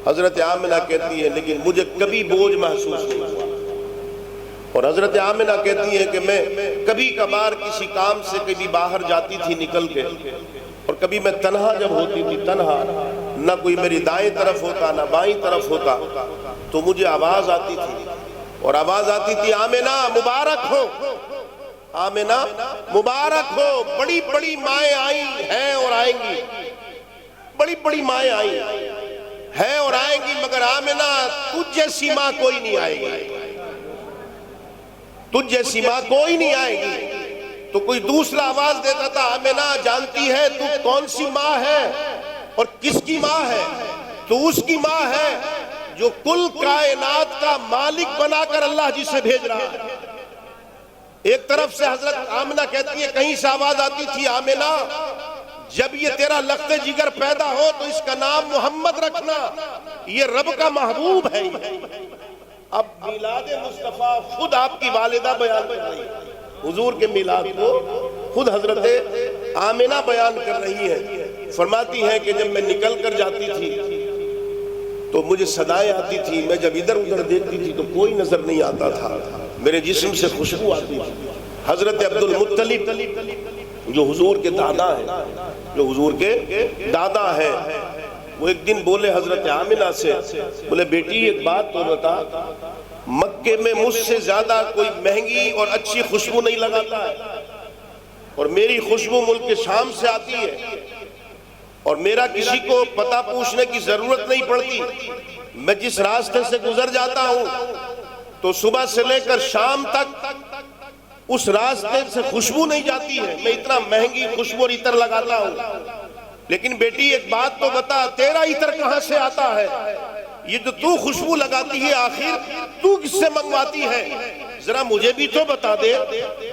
حضرت آمنہ کہتی ہے لیکن مجھے کبھی بوجھ محسوس نہیں ہوا، اور حضرت آمنہ کہتی ہے کہ میں کبھی کبھار کسی کام سے کبھی باہر جاتی تھی نکل کے، اور کبھی میں تنہا جب ہوتی تھی، تنہا، نہ کوئی میری دائیں طرف ہوتا نہ بائیں طرف ہوتا، تو مجھے آواز آتی تھی، اور آواز آتی تھی آمنہ مبارک ہو، آمنہ مبارک ہو، بڑی بڑی مائیں آئی ہیں اور آئیں گی، بڑی بڑی مائیں آئی ہیں اور آئیں گی، مگر آمنہ تجھ جیسی ماں کوئی نہیں آئے گی، تجھ جیسی ماں کوئی نہیں آئے گی۔ تو کوئی دوسرا آواز دیتا تھا آمنہ جانتی ہے تو کون سی ماں ہے اور کس کی ماں ہے؟ تو اس کی ماں ہے جو کل کائنات کا مالک بنا کر اللہ جسے بھیج رہا ہے۔ ایک طرف سے حضرت آمنہ کہتی ہے کہیں سے آواز آتی تھی آمنہ جب یہ تیرا لخت جگر پیدا ہو تو اس کا نام محمد رکھنا، یہ رب کا محبوب ہے۔ اب میلاد مصطفیٰ خود آپ کی والدہ بیان کر رہی ہے، حضور کے میلاد کو خود حضرت آمنہ بیان کر رہی ہے، فرماتی ہے کہ جب میں نکل کر جاتی تھی تو مجھے صدائیں آتی تھی، میں جب ادھر ادھر دیکھتی تھی تو کوئی نظر نہیں آتا تھا، میرے جسم سے خوشبو آتی تھی۔ حضرت عبد المطلب جو حضور کے دادا ہیں، جو حضور کے دادا ہیں، وہ ایک دن بولے حضرت آمنہ سے، بولے بیٹی ایک بات تو بتا، مکے میں مجھ سے زیادہ کوئی مہنگی اور اچھی خوشبو نہیں لگاتا ہے، اور میری خوشبو ملک شام سے آتی ہے، اور میرا کسی کو پتہ پوچھنے کی ضرورت نہیں پڑتی، میں جس راستے سے گزر جاتا ہوں تو صبح سے لے کر شام تک اس راستے سے خوشبو نہیں جاتی ہے، میں اتنا مہنگی خوشبو اور عطر لگاتا ہوں، لیکن بیٹی ایک بات تو بتا تیرا عطر کہاں سے آتا ہے؟ یہ جو تو خوشبو لگاتی ہے آخر تو کس سے منگواتی ہے؟ ذرا مجھے بھی تو بتا دے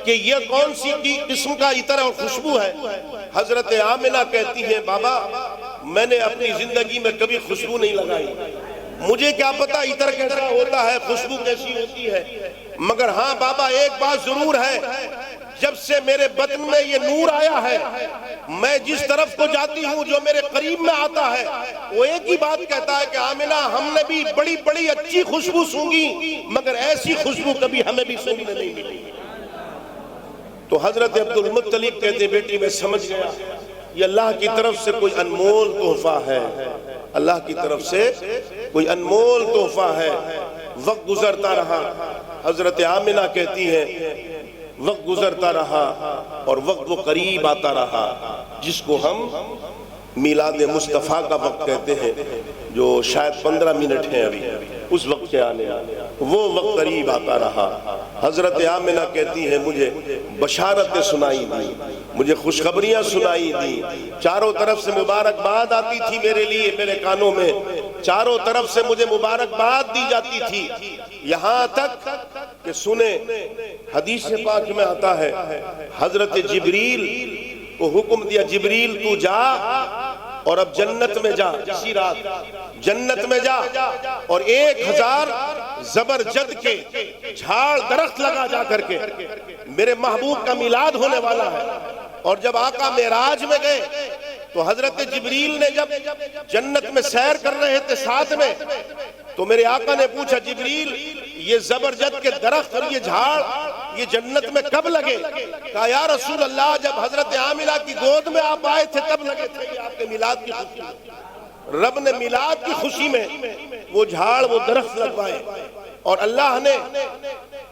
کہ یہ کون سی قسم کا عطر اور خوشبو ہے؟ حضرت آمنہ کہتی ہے بابا میں نے اپنی زندگی میں کبھی خوشبو نہیں لگائی، مجھے کیا پتا عطر کیسا ہوتا ہے، خوشبو کیسی ہوتی ہے، مگر ہاں بابا ایک بات ضرور ہے جب سے میرے بدن میں یہ نور آیا ہے، میں جس طرف کو جاتی ہوں جو میرے قریب میں آتا ہے وہ ایک ہی بات کہتا ہے کہ آمنہ ہم نے بھی بڑی بڑی اچھی خوشبو سونگی مگر ایسی خوشبو کبھی ہمیں بھی سونگنے نہیں ملی۔ تو حضرت عبد المطلب کہتے بیٹی میں سمجھ گیا یہ اللہ کی طرف سے کوئی انمول تحفہ ہے، اللہ کی طرف سے کوئی انمول تحفہ ہے۔ وقت گزرتا رہا، حضرت آمنہ کہتی ہیں وقت گزرتا رہا اور وقت وہ قریب آتا رہا جس کو ہم میلاد مصطفیٰ کا وقت کہتے ہیں، جو شاید 15 منٹ ہیں ابھی اس وقت کے آنے، وہ وقت قریب آتا رہا۔ حضرت آمنہ کہتی ہیں مجھے بشارتیں سنائی دی، مجھے خوشخبریاں سنائی دی، چاروں طرف سے مبارکباد آتی تھی میرے لیے، میرے کانوں میں چاروں طرف سے مجھے مبارکباد دی جاتی تھی، یہاں تک کہ سنیں حدیث پاک میں آتا ہے حضرت جبریل کو حکم دیا جبریل تو جا اور اب جنت میں جا، اسی رات جنت میں جا اور 1000 زبرجد کے جھاڑ درخت لگا جا کر کے، میرے محبوب کا میلاد ہونے والا ہے۔ اور جب آقا معراج میں گئے تو حضرت جبریل نے جب جنت میں سیر کر رہے تھے ساتھ میں، تو میرے آقا نے پوچھا جبریل یہ زبرجد کے درخت اور یہ جھاڑ یہ جنت میں کب لگے؟ کہا یا رسول اللہ جب حضرت آمنہ کی گود میں آپ آئے تھے تب لگے تھے، یہ آپ کے میلاد کی خوشی میں۔ رب نے میلاد کی خوشی میں وہ جھاڑ وہ درخت لگوائے، اور اللہ نے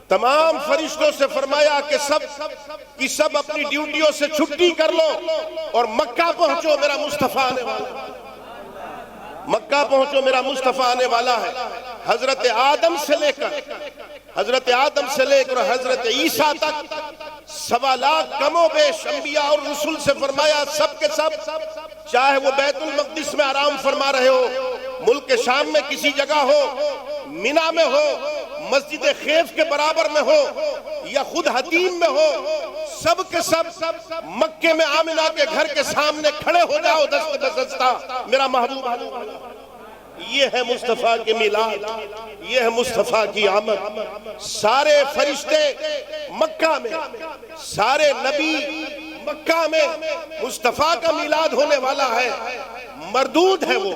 تمام فرشتوں سے فرمایا کہ سب اپنی ڈیوٹیوں سے چھٹی کر لو اور مکہ پہنچو، میرا مصطفیٰ آنے والا ہے، مکہ پہنچو میرا مصطفیٰ آنے والا ہے۔ حضرت آدم سے لے کر حضرت عیسیٰ تک 1.25 لاکھ کم و بیش انبیاء اور رسول سے فرمایا سب کے سب، چاہے وہ بیت المقدس میں آرام فرما رہے ہو، ملک شام میں کسی جگہ ہو، منی میں ہو، مسجد خیف کے برابر میں ہو یا خود حتیم میں ہو، سب کے سب مکے میں آمنہ کے گھر کے سامنے کھڑے ہو جاؤ دست بدستہ، میرا محبوب آنے والا ہے۔ یہ ہے مصطفیٰ کے میلاد، یہ ہے مصطفیٰ کی آمد۔ سارے فرشتے مکہ میں، سارے نبی مکہ میں، مصطفیٰ کا میلاد ہونے والا ہے۔ مردود ہے وہ،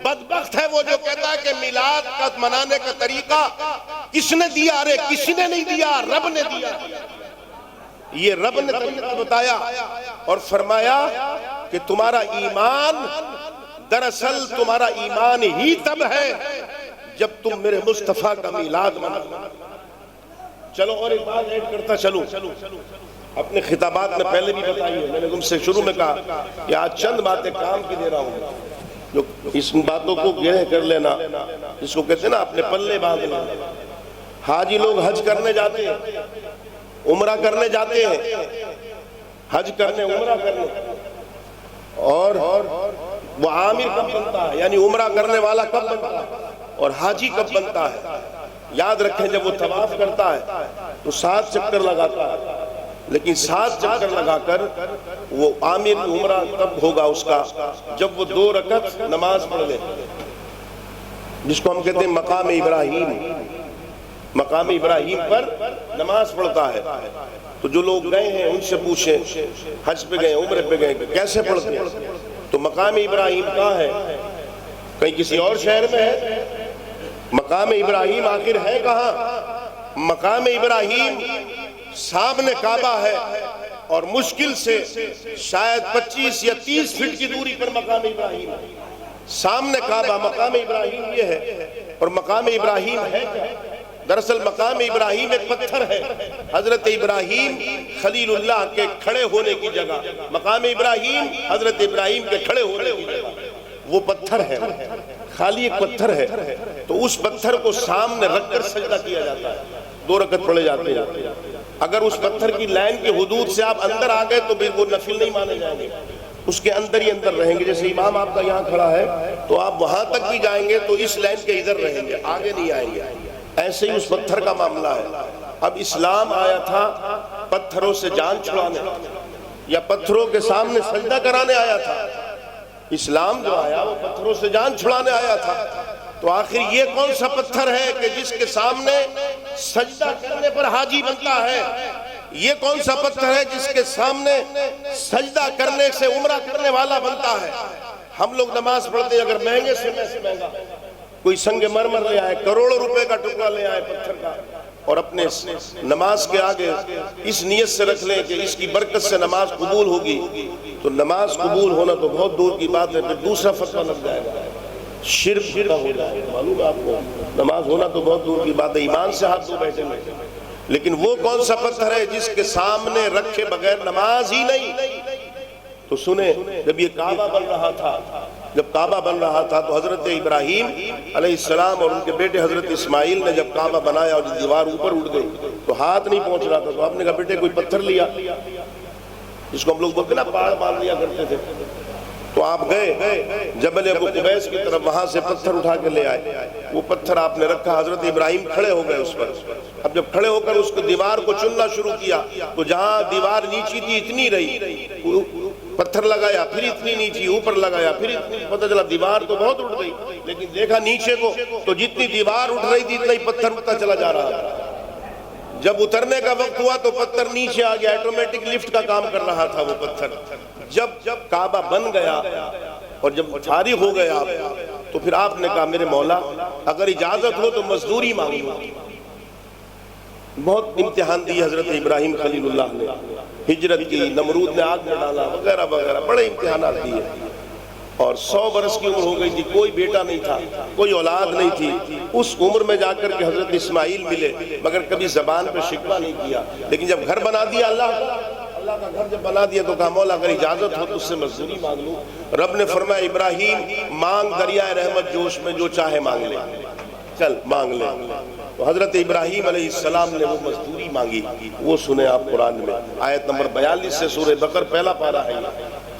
بدبخت ہے وہ جو کہتا ہے کہ میلاد کا منانے کا طریقہ کس نے دیا؟ ارے کسی نے نہیں دیا، رب نے دیا۔ یہ رب نے طریقہ بتایا اور فرمایا کہ تمہارا ایمان، دراصل تمہارا ایمان ہی تب ہے جب تم میرے مصطفیٰ کا میلاد مناؤ۔ چلو اور ایک بات ایڈ کرتا چلوں، اپنے خطابات میں پہلے بھی بتائی ہے، میں نے تم سے شروع میں کہا کہ آج چند باتیں کام کی دے رہا ہوں، جو اس باتوں کو گرہ کر لینا، جس کو کہتے ہیں نا اپنے پلے باندھ لینا۔ حاجی لوگ حج کرنے جاتے ہیں، عمرہ کرنے جاتے ہیں، حج کرنے عمرہ کرنے، اور وہ عامر کب بنتا ہے، یعنی عمرہ کرنے والا کب بنتا ہے اور حاجی کب بنتا ہے؟ یاد رکھیں جب وہ طواف کرتا ہے تو 7 چکر لگاتا ہے، لیکن 7 چکر لگا کر وہ عامر عمرہ کب ہوگا اس کا؟ جب وہ 2 رکعت نماز پڑھ لے، جس کو ہم کہتے ہیں مقام ابراہیم، مقام ابراہیم پر نماز پڑھتا ہے۔ تو جو لوگ گئے ہیں ان سے پوچھیں، حج پہ گئے عمرے پہ گئے کیسے پڑھتے ہیں؟ تو مقام ابراہیم کہاں ہے؟ کہیں کسی اور شہر میں ہے؟ مقام ابراہیم آخر ہے کہاں؟ مقام ابراہیم سامنے کعبہ ہے اور مشکل سے شاید 25 یا 30 فٹ کی دوری پر مقام ابراہیم ہے۔ سامنے کعبہ، مقام ابراہیم یہ ہے۔ اور مقام ابراہیم ہے کیا؟ دراصل مقام ابراہیم ایک پتھر ہے، حضرت ابراہیم خلیل اللہ کے کھڑے ہونے کی جگہ، مقام ابراہیم حضرت ابراہیم کے کھڑے ہونے کی جگہ، وہ پتھر ہے، خالی ایک پتھر ہے۔ تو اس پتھر کو سامنے رکھ کر سجدہ کیا جاتا ہے، 2 رکعت پڑھے جاتے ہیں۔ اگر اس پتھر کی لائن کی حدود سے آپ اندر آ گئے تو وہ نفل نہیں مانے جائیں گے، اس کے اندر ہی اندر رہیں گے۔ جیسے امام آپ کا یہاں کھڑا ہے تو آپ وہاں تک بھی جائیں گے تو اس لائن کے ادھر رہیں گے، آگے نہیں آئیں گے۔ ایسے ہی اس پتھر کا معاملہ ہے۔ اب اسلام آیا تھا پتھروں سے جان چھڑانے یا پتھروں کے سامنے سجدہ کرانے آیا تھا۔ اسلام جو آیا وہ پتھروں سے جان چھڑانے آیا تھا۔ تو آخر یہ کون سا پتھر ہے کہ جس کے سامنے سجدہ کرنے پر حاجی بنتا ہے؟ یہ کون سا پتھر ہے جس کے سامنے سجدہ کرنے سے عمرہ کرنے والا بنتا ہے؟ ہم لوگ نماز پڑھتے ہیں، اگر مہنگے سے مہنگا کوئی سنگ مرمر لے آئے، کروڑوں روپے کا ٹکڑا لے آئے پتھر کا، اور اپنے نماز کے آگے اس نیت سے رکھ لیں کہ اس کی برکت سے نماز قبول ہوگی، تو نماز قبول ہونا تو بہت دور کی بات ہے، پھر دوسرا فتویٰ لگ جائے گا، شرک کا ہو جائے گا۔ معلوم ہے آپ کو، نماز ہونا تو بہت دور کی بات ہے، ایمان سے ہاتھ دھو بیٹھے میں، لیکن وہ کون سا پتھر ہے جس کے سامنے رکھے بغیر نماز ہی نہیں؟ تو سنیں، جب یہ کعبہ بن رہا تھا تو حضرت ابراہیم علیہ السلام اور ان کے بیٹے حضرت اسماعیل نے جب کعبہ بنایا اور دیوار اوپر اٹھ گئی تو ہاتھ نہیں پہنچ رہا تھا، تو آپ نے کہا بیٹے کوئی پتھر لیا، جس کو ہم لوگ بولتے نا پہاڑ باندھ لیا کرتے تھے، تو آپ گئے جبل ابو قبیس کی طرف، وہاں سے پتھر اٹھا کے لے آئے، وہ پتھر آپ نے رکھا، حضرت ابراہیم کھڑے ہو گئے اس پر۔ اب جب کھڑے ہو کر اس کو دیوار کو چننا شروع کیا تو جہاں دیوار نیچی تھی اتنی رہی، پتھر لگایا پھر اتنی نیچی، اوپر لگایا پھر اتنی، پتہ چلا دیوار تو بہت اٹھ گئی، لیکن دیکھا نیچے کو تو جتنی دیوار اٹھ رہی تھی اتنا ہی پتھر اٹھتا چلا جا رہا تھا۔ جب اترنے کا وقت ہوا تو پتھر نیچے آ گیا، آٹومیٹک لفٹ کا کام کر رہا تھا وہ پتھر۔ جب کعبہ بن گیا اور جب فارغ ہو گیا تو پھر آپ نے کہا میرے مولا اگر اجازت ہو تو مزدوری مانگو۔ بہت امتحان دی حضرت ابراہیم خلیل اللہ نے، ہجرت کی، نمرود نے آگ میں ڈالا وغیرہ وغیرہ، بڑے امتحانات دیے، اور 100 برس کی عمر ہو گئی تھی، کوئی بیٹا نہیں تھا، کوئی اولاد نہیں تھی۔ اس عمر میں جا کر کے حضرت اسماعیل ملے، مگر کبھی زبان پہ شکوہ نہیں کیا، لیکن جب گھر بنا دیا اللہ کا گھر جب بنا دیا تو کہا مولا اگر اجازت ہو تو اس سے مزدوری مانگ لوں۔ رب نے فرمایا ابراہیم مانگ دریائے رحمت جوش میں، جو چاہے مانگ لے، چل مانگ لے۔ تو حضرت ابراہیم علیہ السلام نے وہ مزدوری مانگی، وہ سنیں آپ قرآن میں آیت نمبر 42 سے سورہ بقر پہلا پارہ ہے۔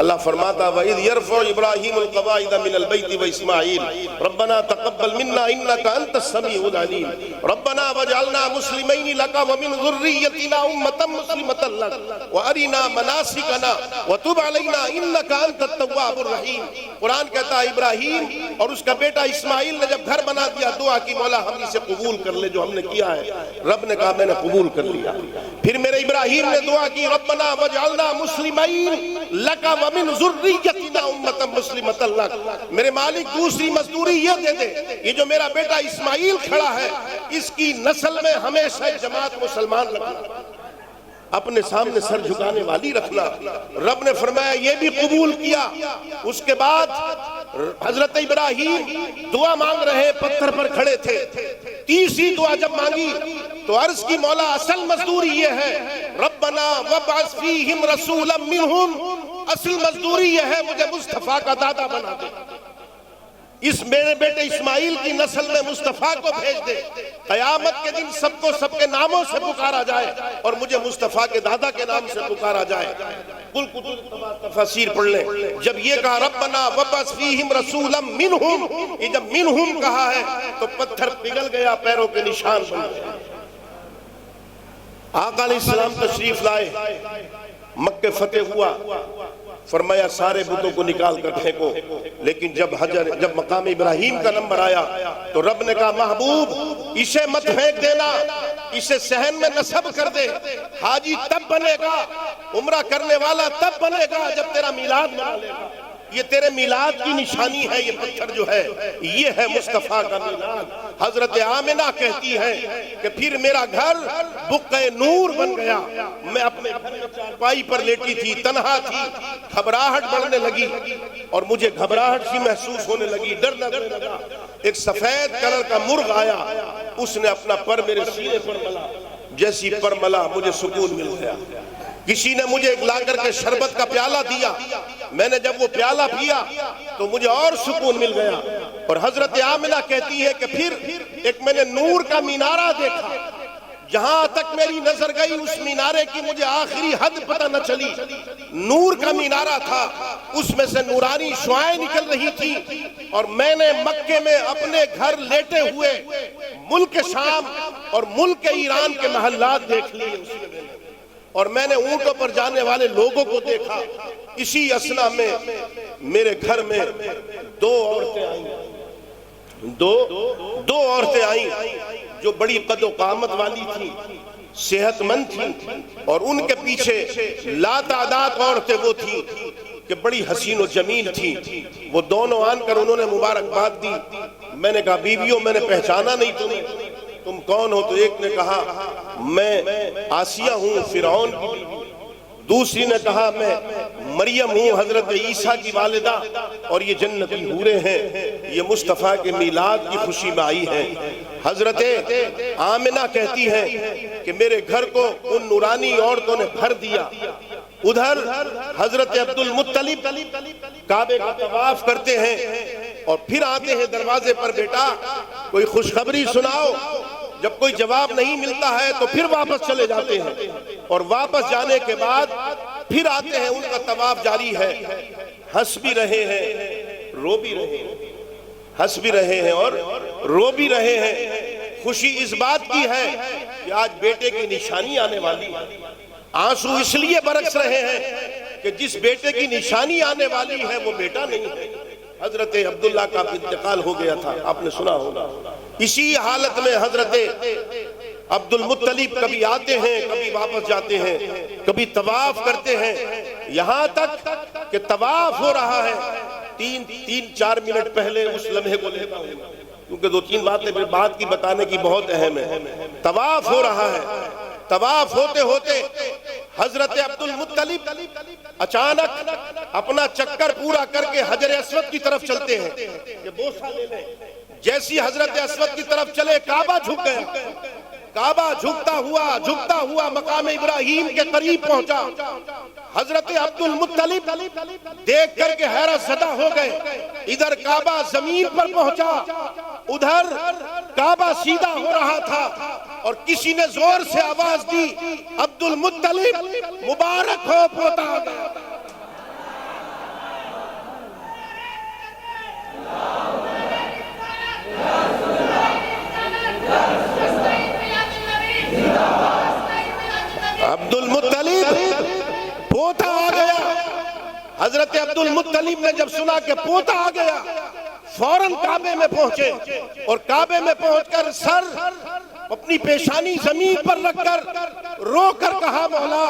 اللہ فرماتا وَإِذْ يَرْفَعُ إِبْرَاهِيمُ الْقَوَاعِدَ مِنَ الْبَيْتِ وَإِسْمَاعِيلُ رَبَّنَا تَقَبَّلْ مِنَّا إِنَّكَ أَنْتَ السَّمِيعُ الْعَلِيمُ رَبَّنَا وَاجْعَلْنَا مُسْلِمَيْنِ لَكَ وَمِنْ ذُرِّيَّتِنَا أُمَّةً مُسْلِمَةً لَكَ وَأَرِنَا مَنَاسِكَنَا وَتُبْ عَلَيْنَا إِنَّكَ أَنْتَ التَّوَّابُ الرَّحِيمُ۔ قرآن کہتا ہے ابراہیم اور اس کا بیٹا اسماعیل نے جب گھر بنا دیا دعا کی مولا ہم اسے قبول کر لے جو ہم نے کیا ہے۔ رب نے کہا میں نے قبول کر لیا۔ پھر میرے ابراہیم نے دعا کی ربنا وجعلنا مسلمین لکا ومن ذریتنا امتا مسلمتا لک، میرے مالک دوسری مزدوری یہ دے دے، یہ جو میرا بیٹا اسماعیل کھڑا ہے اس کی نسل میں ہمیشہ جماعت مسلمان رکھنا، اپنے سامنے سر جھکانے والی رکھنا۔ رب نے فرمایا یہ بھی قبول کیا۔ اس کے بعد حضرت ابراہیم دعا مانگ رہے، پتھر پر کھڑے تھے، تیسری دعا جب مانگی تو عرض کی مولا اصل مزدوری یہ ہے ربنا وابعث فیہم رسولا منہم، اصل مزدوری یہ ہے مجھے مصطفیٰ کا دادا بنا دے، اس میرے بیٹے اسماعیل کی نسل میں مصطفیٰ کو بھیج دے، قیامت کے دن سب کو سب کے ناموں سے پکارا جائے اور مجھے مصطفیٰ کے دادا کے نام سے پکارا جائے۔ کل کتب تفاسیر پڑھ لیں، جب یہ کہا ربنا وابعث فیہم رسولا منہم، یہ جب منہم کہا ہے تو پتھر پگھل گیا، پیروں کے نشان بن گئے۔ آقا علیہ السلام تشریف لائے، مکہ فتح ہوا، فرمایا سارے بتوں کو نکال کر پھینکو، لیکن جب مقام ابراہیم کا نمبر آیا تو رب نے کہا محبوب اسے مت پھینک دینا، اسے صحن میں نصب کر دے، حاجی تب بنے گا، عمرہ کرنے والا تب بنے گا جب تیرا میلاد منا لے گا۔ یہ تیرے میلاد کی نشانی ہے، یہ پتھر جو ہے یہ ہے مصطفیٰ کا میلاد۔ حضرت آمنہ کہتی ہے کہ پھر میرا گھر بقع نور بن گیا، میں اپنے گھر میں چارپائی پر لیٹی تھی، تنہا تھی، گھبراہٹ بڑھنے لگی اور مجھے گھبراہٹ سی محسوس ہونے لگی، ڈر لگنے لگا۔ ایک سفید کلر کا مرغ آیا، اس نے اپنا پر میرے سینے پر ملا، جیسی پر ملا مجھے سکون مل گیا۔ کسی نے مجھے ایک لا کر کے شربت کا پیالہ دیا، میں نے جب وہ پیالہ پیا تو مجھے اور سکون مل گیا۔ اور حضرت آمنہ کہتی ہے کہ پھر ایک میں نے نور کا مینارہ دیکھا، جہاں تک میری نظر گئی اس مینارے کی مجھے آخری حد پتہ نہ چلی، نور کا مینارہ تھا، اس میں سے نورانی شعائیں نکل رہی تھی، اور میں نے مکے میں اپنے گھر لیٹے ہوئے ملک شام اور ملک ایران کے محلات دیکھ لیے اس میں، اور میں نے اونٹوں پر جانے والے لوگوں کو دیکھا۔ اسی اسنا میں میرے گھر میں دو عورتیں آئیں جو بڑی قد و قامت والی تھی، صحت مند تھی، اور ان کے پیچھے لاتعداد عورتیں وہ تھیں کہ بڑی حسین و جمیل تھی. وہ دونوں آن کر انہوں نے مبارکباد دی. میں نے کہا بیویوں میں نے پہچانا نہیں تم کون ہو؟ تو ایک نے کہا میں آسیہ ہوں فرعون کی بیوی. دوسری نے کہا میں مریم ہوں حضرت عیسیٰ کی والدہ، اور یہ جنتی حوریں ہیں، یہ مصطفیٰ کے میلاد کی خوشی میں آئی ہیں. حضرت آمنہ کہتی ہیں کہ میرے گھر کو ان نورانی عورتوں نے بھر دیا. ادھر حضرت عبد المطلب کعبے کا طواف کرتے ہیں اور پھر آتے ہیں دروازے پر، بیٹا کوئی خوشخبری سناؤ. جب کوئی جواب نہیں ملتا ہے تو پھر واپس چلے جاتے ہیں، اور واپس جانے کے بعد پھر آتے ہیں. ان کا طواف جاری ہے. ہنس بھی رہے ہیں رو بھی رہے ہیں، ہنس بھی رہے ہیں اور رو بھی رہے ہیں. خوشی اس بات کی ہے کہ آج بیٹے کی نشانی آنے والی ہے. آنسو اس لیے برس رہے ہیں کہ جس بیٹے کی نشانی آنے والی ہے وہ بیٹا نہیں ہے. حضرت عبداللہ کا انتقال ہو گیا تھا، آپ نے سنا ہوگا. اسی حالت میں حضرت عبد المطلب کبھی آتے ہیں کبھی واپس جاتے ہیں، کبھی طواف کرتے ہیں، یہاں تک کہ طواف ہو رہا ہے. تین چار منٹ پہلے اس لمحے کو لیتا ہوں کیونکہ دو تین باتیں بات کی بتانے کی بہت اہم ہے. طواف ہو رہا ہے. طواف ہوتے ہوتے حضرت عبد المطلب اچانک اپنا چکر پورا کر کے حجر اسود کی طرف چلتے ہیں کہ بوسہ لے لیں. جیسی حضرت اسود کی طرف چلے کعبہ جھک گیا. کعبہ جھکتا ہوا مقام ابراہیم کے قریب پہنچا. حضرت عبد المطلب دیکھ کر کے حیرت زدہ ہو گئے. ادھر کعبہ زمین پر پہنچا، ادھر کعبہ سیدھا ہو رہا تھا، اور کسی نے زور سے آواز دی عبد المطلب مبارک ہو پوتا. عبد المطلب پوتا آ گیا. حضرت عبد المطلب نے جب سنا کہ پوتا آ گیا فوراً کعبے میں پہنچے، اور کعبے میں پہنچ کر سر اپنی پیشانی زمین پر رکھ کر رو کر کہا مولا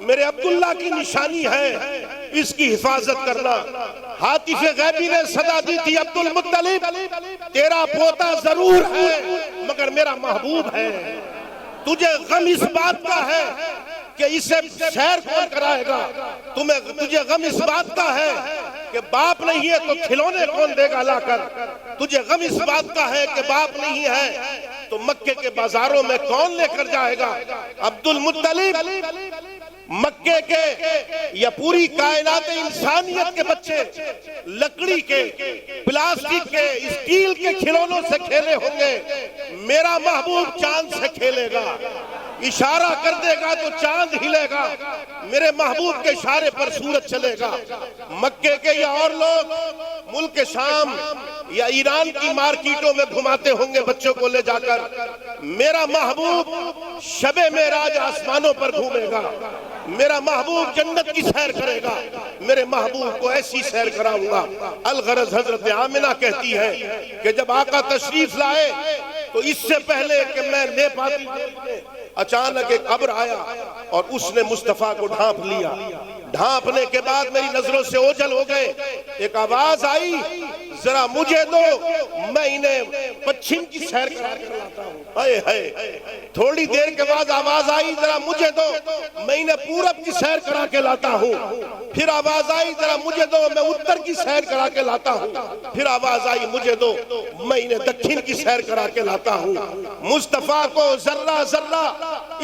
میرے عبداللہ کی نشانی ہے، اس کی حفاظت کرنا. حاطف غیبی نے صدا دی تھی عبد المطلب تیرا پوتا ضرور ہے مگر میرا محبوب ہے. تجھے غم اس بات کا ہے کہ اسے سیر کون کرائے گا، تجھے غم اس بات کا ہے کہ باپ نہیں ہے تو کھلونے کون دے گا لا کر، تجھے غم اس بات کا ہے کہ باپ نہیں ہے تو مکے کے بازاروں میں کون لے کر جائے گا. عبد المطلب مکے کے یا پوری کائنات انسانیت کے بچے لکڑی کے، پلاسٹک کے، اسٹیل کے کھلونوں سے کھیلے ہوں گے، میرا محبوب چاند سے کھیلے گا. اشارہ کر دے گا تو چاند ہلے گا، میرے محبوب کے اشارے پر سورج چلے گا. مکے کے یا اور لوگ ملک شام یا ایران کی مارکیٹوں میں گھماتے ہوں گے بچوں کو لے جا کر، میرا محبوب شب معراج آسمانوں پر گھومے گا. میرا محبوب جنت کی سیر کرے گا. میرے محبوب کو ایسی سیر کراؤں گا. الغرض حضرت آمنہ کہتی ہے کہ جب آقا تشریف لائے تو اس سے پہلے کہ میں لے پاتی اچانک ایک ابر آیا اور اس نے مصطفیٰ کو ڈھانپ لیا. ڈھانپنے کے بعد میری نظروں سے اوجھل ہو گئے. ایک آواز آئی ذرا مجھے دو میں انہیں پچھم کی سیر کرا کر لاتا ہوں. تھوڑی دیر کے بعد آواز آئی ذرا مجھے دو میں انہیں پورب کی سیر کرا کے لاتا ہوں. پھر آواز آئی ذرا مجھے دو میں اتر کی سیر کرا کے لاتا ہوں. پھر آواز آئی مجھے دو میں انہیں دکھن کی سیر کرا کے لاتا ہوں. مصطفیٰ کو ذرہ ذرہ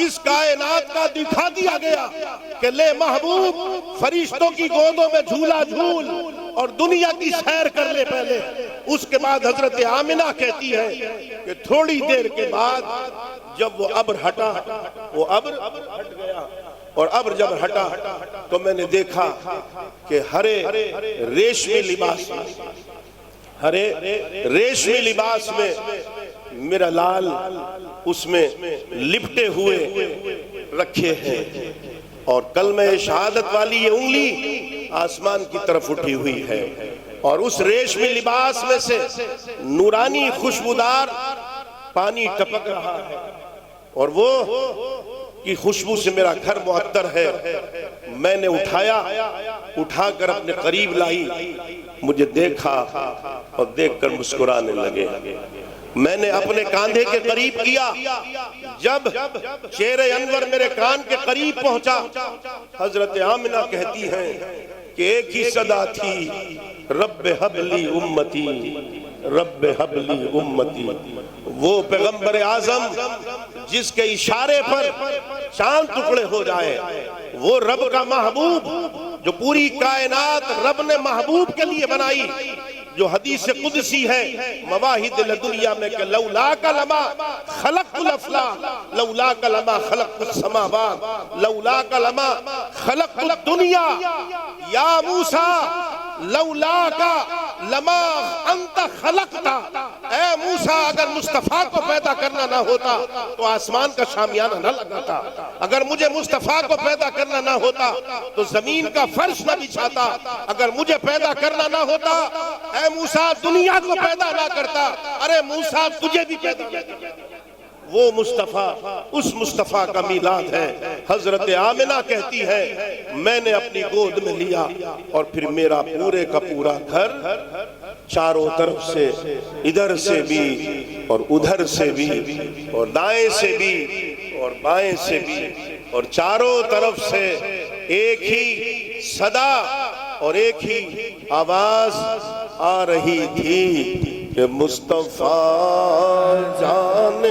اس کائنات کا دکھا دیا گیا کہ لے محبوب فرشتوں کی گودوں میں جھولا جھول اور دنیا کی سیر کر لے پہلے. اس کے بعد حضرت آمنہ کہتی ہے کہ تھوڑی دیر کے بعد جب وہ ابر ہٹا، وہ ابر ہٹ گیا، اور ابر جب ہٹا تو میں نے دیکھا کہ ہرے ریشمی لباس میں میرا لال اس میں لپٹے ہوئے رکھے ہیں، اور کلمہ شہادت والی یہ انگلی آسمان کی طرف اٹھی ہوئی ہے، اور اس ریشمی لباس میں سے نورانی خوشبودار پانی ٹپک رہا ہے. اور وہ کی خوشبو سے میرا گھر معطر ہے. میں نے اٹھا کر اپنے قریب لائی. مجھے دیکھا اور دیکھ کر مسکرانے لگے. میں نے اپنے کاندھے کے قریب کیا. جب چہرے انور میرے کان کے قریب پہنچا، حضرت آمنہ کہتی ہیں کہ ایک ہی صدا تھی، رب حب لی امتی، رب حب لی امتی. وہ پیغمبر اعظم جس کے اشارے پر چاند ٹکڑے ہو جائے، وہ رب کا محبوب جو پوری کائنات رب نے محبوب کے لیے بنائی، جو حدیث قدسی ہے مواہد لدنیا میں کہ لولاک لما خلقت الافلاک، لولاک لما خلقت السماوات، لولاک لما خلقت الدنیا. یا موسیٰ لولاک لما انت خلقتا، اے موسیٰ اگر مصطفیٰ کو پیدا کرنا نہ ہوتا تو آسمان کا شامیانہ نہ لگاتا. اگر مجھے مصطفیٰ کو پیدا کرنا نہ ہوتا تو زمین کا فرش نہ بچھاتا. اگر مجھے پیدا کرنا نہ ہوتا اے موسیٰ دنیا کو پیدا نہ کرتا. ارے موسیٰ تجھے بھی پیدا نہ کرتا. وہ مصطفیٰ، اس مصطفیٰ کا میلاد ہے. حضرت آمنہ کہتی ہے میں نے اپنی گود میں لیا اور پھر میرا پورے کا پورا گھر چاروں طرف سے، ادھر سے بھی اور ادھر سے بھی اور دائیں سے بھی اور بائیں سے بھی اور چاروں طرف سے ایک ہی صدا اور ایک ہی آواز آ رہی تھی کہ مصطفیٰ جان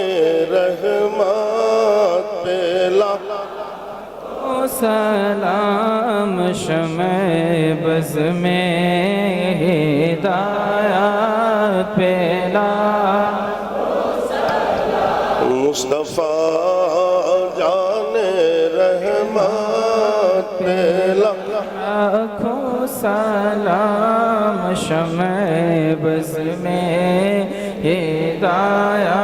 رحمت پہلا سلام شمع بز میں ہدایت پہلا مصطفیٰ جان رحمت پہلا لاکھوں سلام شمع بز میں ہدایت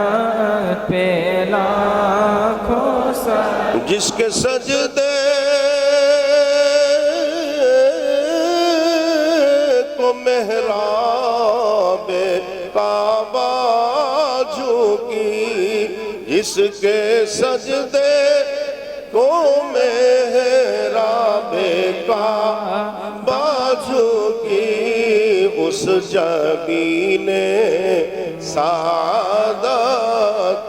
پہ لاکھوں سلام. جس کے سجدے کو محراب کعبہ جھکی، جس کے سجدے کو محراب کعبہ جھکی، اس جبین سعادت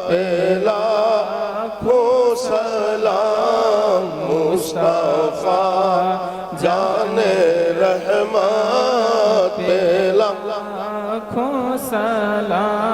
پہ لاکھوں سلام. مصطفیٰ جان رحمت پہ لاکھوں سلام